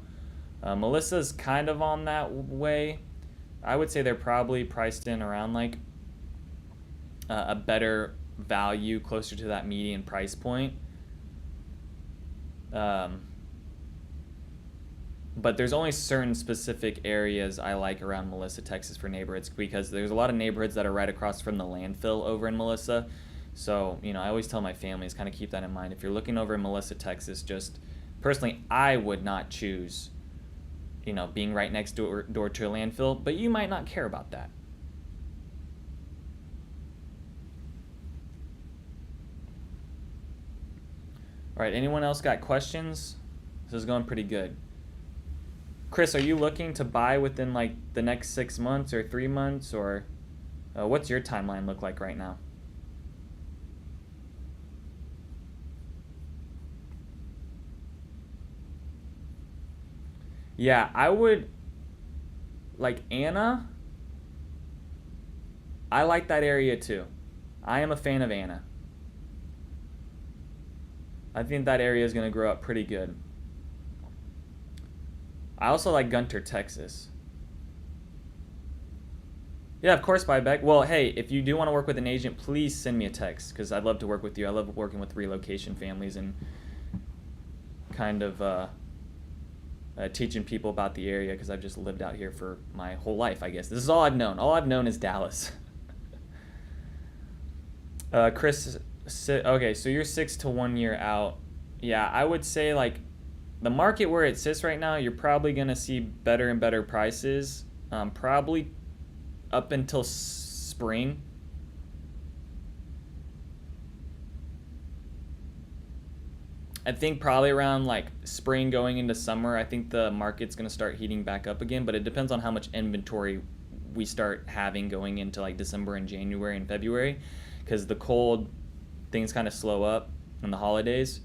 Melissa's kind of on that way. I would say they're probably priced in around like a better value, closer to that median price point. But there's only certain specific areas I like around Melissa, Texas for neighborhoods, because there's a lot of neighborhoods that are right across from the landfill over in Melissa. So, I always tell my families kind of keep that in mind. If you're looking over in Melissa, Texas, just personally, I would not choose, being right next door to a landfill, but you might not care about that. All right, anyone else got questions? This is going pretty good. Chris, are you looking to buy within like the next 6 months or 3 months, or what's your timeline look like right now? Yeah, I would, like Anna, I like that area too. I am a fan of Anna. I think that area is going to grow up pretty good. I also like Gunter, Texas. Yeah, of course, Buyback. Well, hey, if you do want to work with an agent, please send me a text, because I'd love to work with you. I love working with relocation families and kind of teaching people about the area, because I've just lived out here for my whole life, I guess. This is all I've known. All I've known is Dallas. Chris, okay, so you're 6 to 1 year out. Yeah, I would say like the market where it sits right now, you're probably going to see better and better prices, probably up until spring. I think probably around like spring going into summer, I think the market's going to start heating back up again, but it depends on how much inventory we start having going into like December and January and February, because the cold, things kind of slow up in the holidays.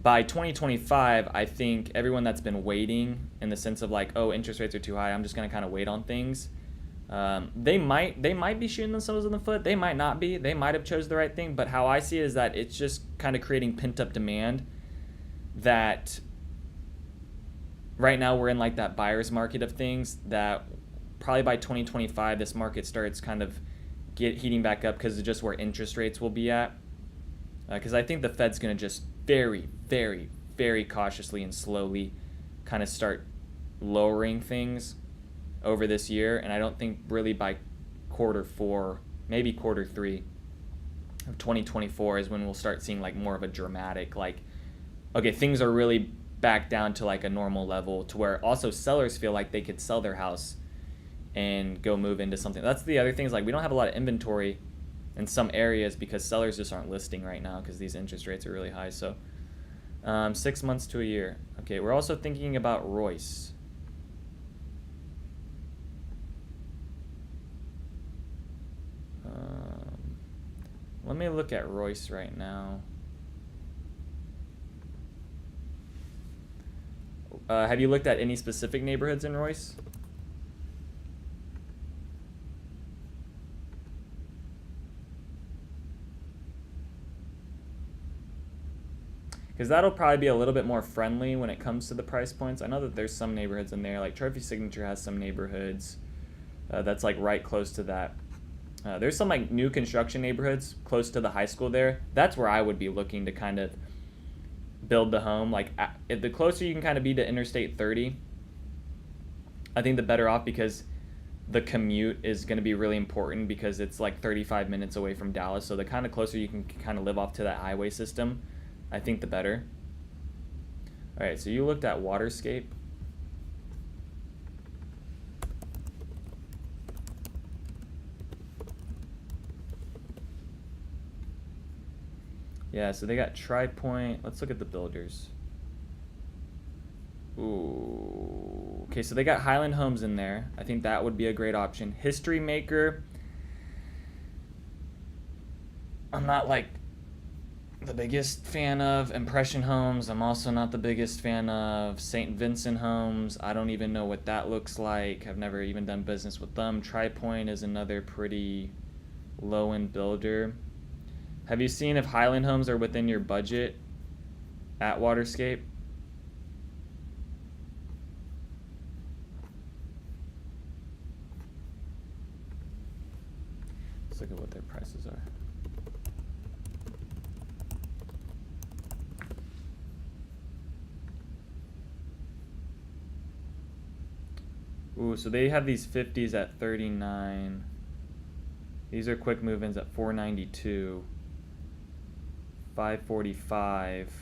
By 2025, I think everyone that's been waiting in the sense of like, oh, interest rates are too high, I'm just going to kind of wait on things. They might be shooting themselves in the foot. They might not be. They might have chose the right thing. But how I see it is that it's just kind of creating pent-up demand that right now we're in like that buyer's market of things that probably by 2025 this market starts kind of heating back up because of just where interest rates will be at. Because I think the Fed's going to just very, very, very cautiously and slowly kind of start lowering things over this year, and I don't think really by quarter 4, maybe quarter 3 of 2024 is when we'll start seeing like more of a dramatic, like, okay, things are really back down to like a normal level, to where also sellers feel like they could sell their house and go move into something. That's the other thing, is like we don't have a lot of inventory in some areas because sellers just aren't listing right now because these interest rates are really high. So 6 months to a year. Okay, we're also thinking about Royce. Let me look at Royce right now. Have you looked at any specific neighborhoods in Royce? Because that'll probably be a little bit more friendly when it comes to the price points. I know that there's some neighborhoods in there, like Trophy Signature has some neighborhoods that's like right close to that. There's some like new construction neighborhoods close to the high school there. That's where I would be looking to kind of build the home. Like the closer you can kind of be to Interstate 30, I think the better off, because the commute is going to be really important, because it's like 35 minutes away from Dallas. So the kind of closer you can kind of live off to that highway system, I think the better. All right, so you looked at Waterscape. Yeah, so they got Tri-Point. Let's look at the builders. Ooh. Okay, so they got Highland Homes in there. I think that would be a great option. History Maker. I'm not like the biggest fan of Impression Homes. I'm also not the biggest fan of St. Vincent Homes. I don't even know what that looks like. I've never even done business with them. TriPoint is another pretty low-end builder. Have you seen if Highland Homes are within your budget at Waterscape? Let's look at what their prices are. Ooh, so they have these 50s at 39. These are quick move-ins at 492. 545.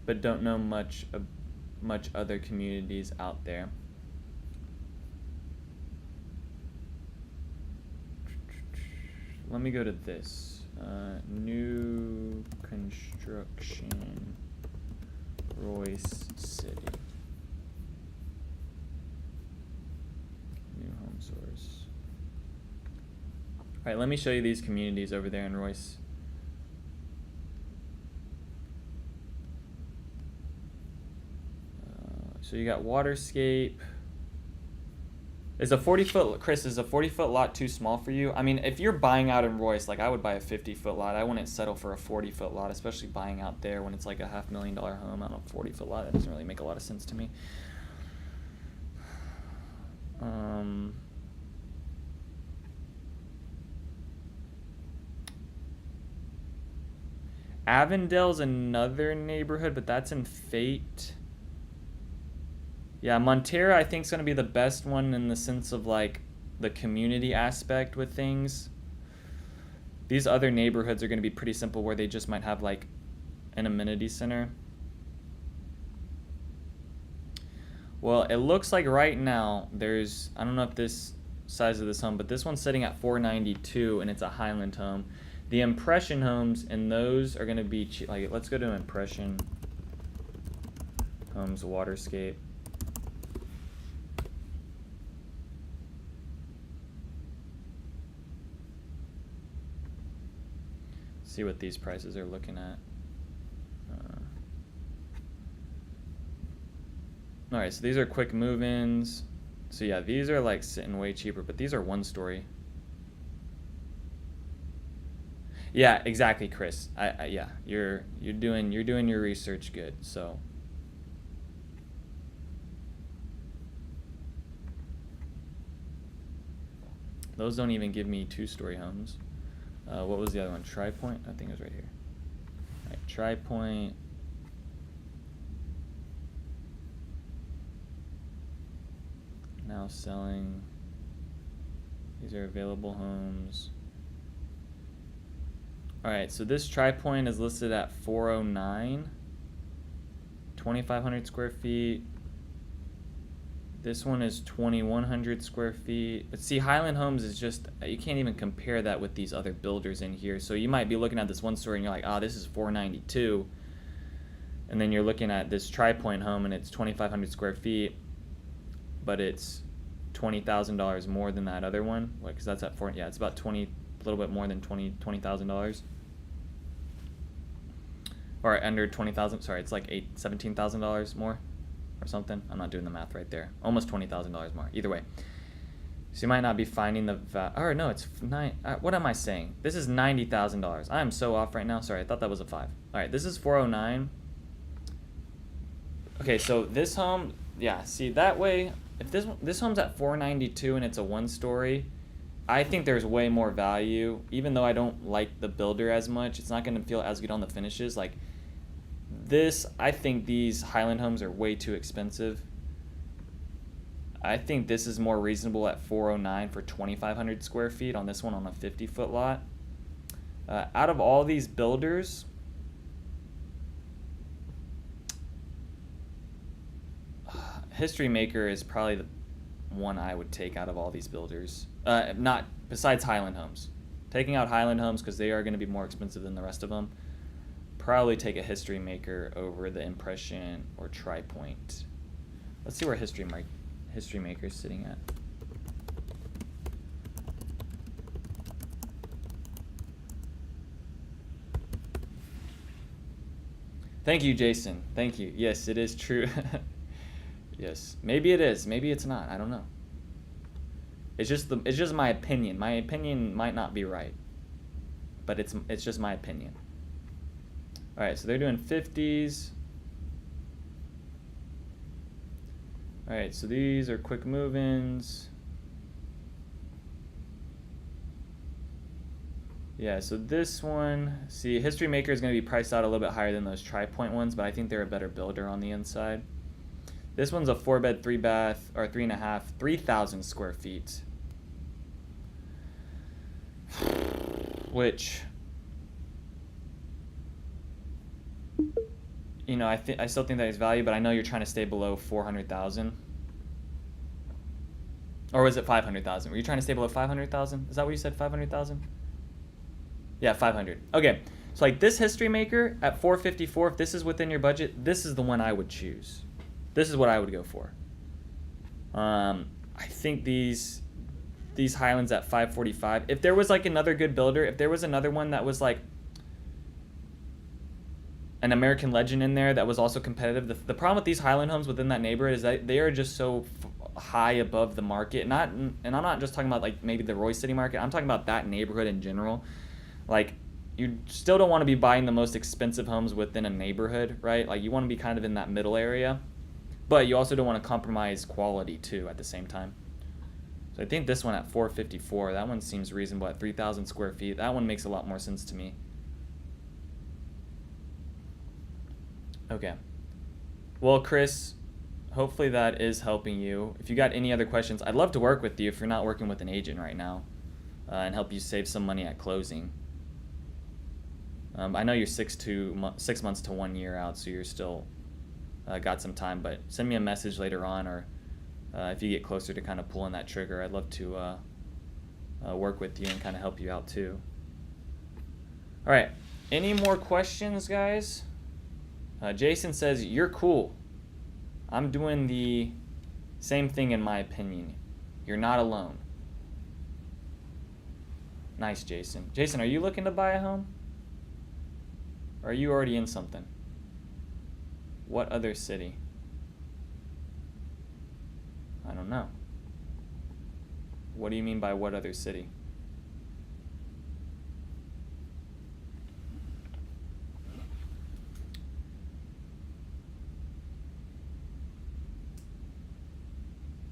But don't know much other communities out there. Let me go to this. New construction, Royce City. New home source. All right, let me show you these communities over there in Royce. So you got Waterscape. Is a 40-foot, Chris, is a 40-foot lot too small for you? I mean, if you're buying out in Royce, like I would buy a 50-foot lot. I wouldn't settle for a 40-foot lot, especially buying out there when it's like a $500,000 home on a 40-foot lot. That doesn't really make a lot of sense to me. Avondale's another neighborhood, but that's in Fate. Yeah, Montera I think is going to be the best one in the sense of like the community aspect with things. These other neighborhoods are going to be pretty simple where they just might have like an amenity center. Well, it looks like right now there's, I don't know if this size of this home, but this one's sitting at 492 and it's a Highland home. The Impression homes and those are going to be cheap. Like, let's go to Impression Homes Waterscape. See what these prices are looking at. All right, so these are quick move-ins. So yeah, these are like sitting way cheaper, but these are one story. Yeah, exactly, Chris. Yeah, you're doing your research good. So those don't even give me two-story homes. What was the other one? TriPoint? I think it was right here. All right, TriPoint. Now selling. These are available homes. All right, so this TriPoint is listed at 409, 2,500 square feet. This one is 2,100 square feet. But see, Highland Homes is just, you can't even compare that with these other builders in here. So you might be looking at this one story and you're like, oh, this is 492. And then you're looking at this TriPoint home and it's 2,500 square feet, but it's $20,000 more than that other one. Like, because that's at yeah, it's about a little bit more than $20,000. Or under 20,000. Sorry, it's like $17,000 more. Or something. I'm not doing the math right there. Almost $20,000 more. Either way. So you might not be finding the or no, it's what am I saying? This is $90,000. I am so off right now. Sorry, I thought that was a 5. All right, this is 409. Okay, so this home, yeah, see that way, if this home's at 492 and it's a one-story, I think there's way more value. Even though I don't like the builder as much, it's not going to feel as good on the finishes. Like this, I think these Highland homes are way too expensive. I think this is more reasonable at 409 for 2,500 square feet on this one on a 50-foot lot. Out of all these builders, History Maker is probably the one I would take out of all these builders. Not besides Highland Homes. Taking out Highland Homes because they are going to be more expensive than the rest of them. Probably take a History Maker over the Impression or TriPoint. Let's see where History Maker is sitting at. Thank you, Jason. Thank you. Yes, it is true. Yes, maybe it is. Maybe it's not. I don't know. It's just my opinion. My opinion might not be right, but it's just my opinion. All right, so they're doing 50s. All right, so these are quick move-ins. Yeah, so this one, see, History Maker is going to be priced out a little bit higher than those Tri-Point ones, but I think they're a better builder on the inside. This one's a 4-bed, 3-bath, or 3.5, 3,000 square feet. Which, you know, I still think that is value, but I know you're trying to stay below 400,000. Or was it 500,000? Were you trying to stay below 500,000? Is that what you said, 500,000? Yeah, 500. Okay, so like this History Maker at 454, if this is within your budget, this is the one I would choose. This is what I would go for. I think these Highlands at 545. If there was like another good builder, if there was another one that was like an American Legend in there that was also competitive, the problem with these Highland homes within that neighborhood is that they are just so high above the market. And I'm not just talking about like maybe the Roy City market. I'm talking about that neighborhood in general. Like, you still don't want to be buying the most expensive homes within a neighborhood, right? Like, you want to be kind of in that middle area, but you also don't want to compromise quality too at the same time. So I think this one at 454, that one seems reasonable at 3,000 square feet. That one makes a lot more sense to me. Okay. Well, Chris, hopefully that is helping you. If you got any other questions, I'd love to work with you if you're not working with an agent right now, and help you save some money at closing. I know you're 6 months to 1 year out, so you're still got some time, but send me a message later on, or if you get closer to kind of pulling that trigger, I'd love to work with you and kind of help you out too. All right, any more questions, guys? Jason says, you're cool. I'm doing the same thing in my opinion. You're not alone. Nice, Jason. Jason, are you looking to buy a home? Or are you already in something? What other city? I don't know. What do you mean by what other city?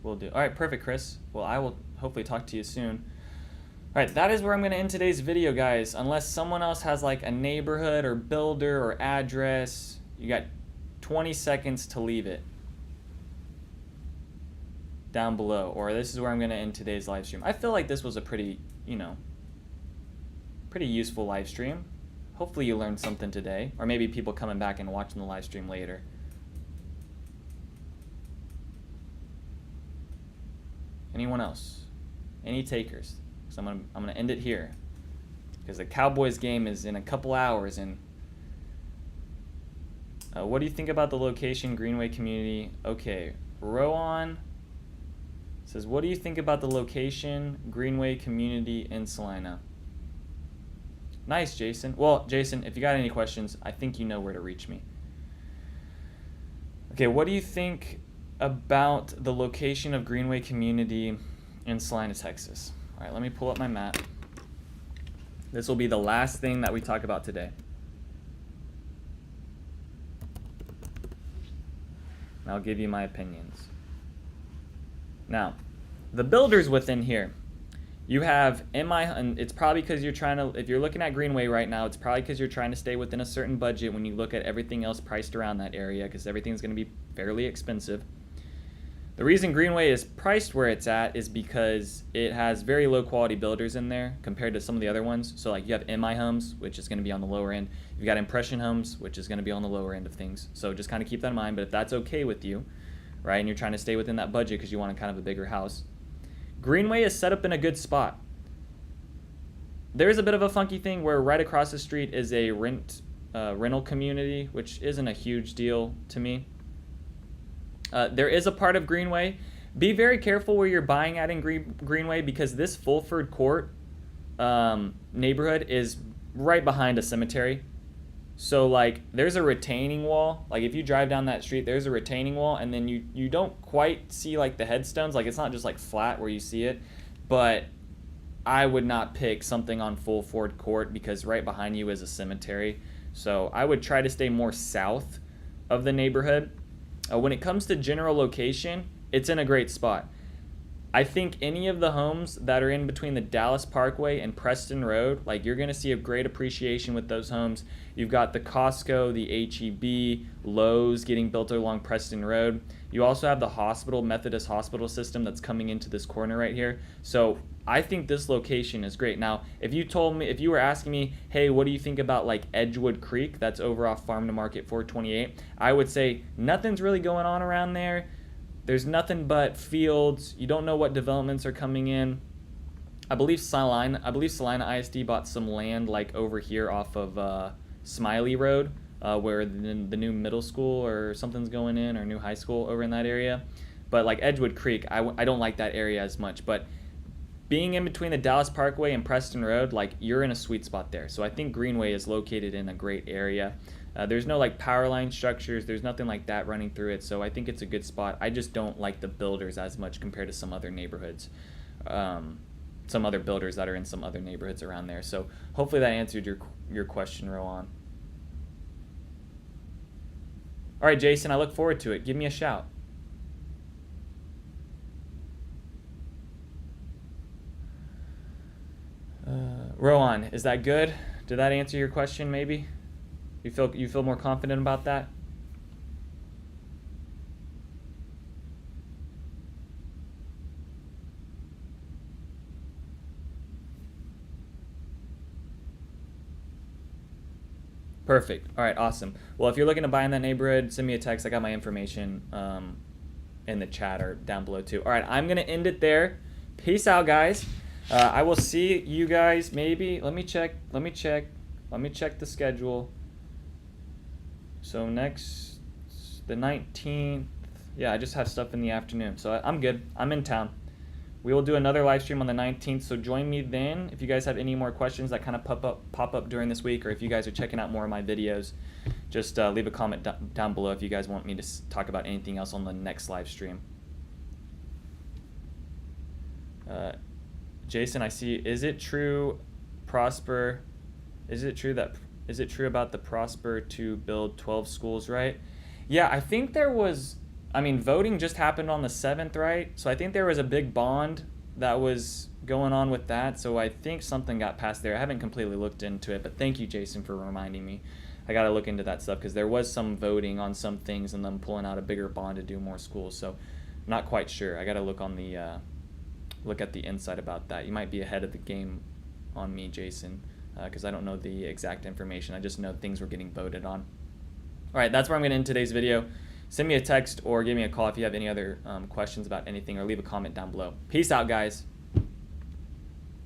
Will do. All right, perfect, Chris. Well, I will hopefully talk to you soon. All right, that is where I'm going to end today's video, guys. Unless someone else has like a neighborhood or builder or address, you got 20 seconds to leave it down below. Or this is where I'm going to end today's live stream. I feel like this was a pretty, pretty useful live stream. Hopefully you learned something today. Or maybe people coming back and watching the live stream later. Anyone else? Any takers? So I'm gonna end it here because the Cowboys game is in a couple hours. And what do you think about the location, Greenway community? Okay, Rowan says, what do you think about the location, Greenway community in Salina? Nice, Jason. Well, Jason, if you got any questions, I think you know where to reach me. Okay, what do you think about the location of Greenway community in Salina, Texas? All right, let me pull up my map. This will be the last thing that we talk about today. And I'll give you my opinions. Now, the builders within here, you have and it's probably because you're trying to, if you're looking at Greenway right now, it's probably because you're trying to stay within a certain budget when you look at everything else priced around that area, because everything's going to be fairly expensive. The reason Greenway is priced where it's at is because it has very low quality builders in there compared to some of the other ones. So like you have MI Homes, which is going to be on the lower end. You've got Impression Homes, which is going to be on the lower end of things. So just kind of keep that in mind. But if that's okay with you, right, and you're trying to stay within that budget because you want kind of a bigger house, Greenway is set up in a good spot. There is a bit of a funky thing where right across the street is a rental community, which isn't a huge deal to me. There is a part of Greenway. Be very careful where you're buying at in Greenway, because this Fulford Court neighborhood is right behind a cemetery. So like there's a retaining wall. Like if you drive down that street, there's a retaining wall, and then you don't quite see like the headstones. Like it's not just like flat where you see it, but I would not pick something on Full Ford Court because right behind you is a cemetery. So I would try to stay more south of the neighborhood. When it comes to general location, it's in a great spot. I think any of the homes that are in between the Dallas Parkway and Preston Road, like you're going to see a great appreciation with those homes. You've got the Costco, the H-E-B, Lowe's getting built along Preston Road. You also have the hospital, Methodist Hospital system that's coming into this corner right here. So I think this location is great. Now, if you were asking me, hey, what do you think about like Edgewood Creek? That's over off Farm to Market 428. I would say nothing's really going on around there. There's nothing but fields. You don't know what developments are coming in. I believe Salina ISD bought some land like over here off of Smiley Road, where the new middle school or something's going in, or new high school over in that area. But like Edgewood Creek, I don't like that area as much. But being in between the Dallas Parkway and Preston Road, like you're in a sweet spot there. So I think Greenway is located in a great area. There's no like power line structures. There's nothing like that running through it. So I think it's a good spot. I just don't like the builders as much compared to some other neighborhoods. Some other builders that are in some other neighborhoods around there. So hopefully that answered your question, Rowan. All right, Jason, I look forward to it. Give me a shout. Rowan, is that good? Did that answer your question maybe? You feel more confident about that? Perfect. All right, awesome. Well, if you're looking to buy in that neighborhood, send me a text. I got my information in the chat or down below too. All right, I'm going to end it there. Peace out, guys. I will see you guys maybe. Let me check the schedule. So the 19th. Yeah, I just have stuff in the afternoon. So I'm good. I'm in town. We will do another live stream on the 19th, so join me then. If you guys have any more questions that kind of pop up during this week, or if you guys are checking out more of my videos, just leave a comment down below if you guys want me to talk about anything else on the next live stream. Jason, I see. Is it true about the Prosper to build 12 schools, right? Yeah, I think there was. I mean, voting just happened on the 7th, right? So I think there was a big bond that was going on with that. So I think something got passed there. I haven't completely looked into it, but thank you, Jason, for reminding me. I got to look into that stuff because there was some voting on some things and them pulling out a bigger bond to do more schools. So I'm not quite sure. I got to look at the inside about that. You might be ahead of the game on me, Jason, because I don't know the exact information. I just know things were getting voted on. All right, that's where I'm going to end today's video. Send me a text or give me a call if you have any other questions about anything, or leave a comment down below. Peace out, guys.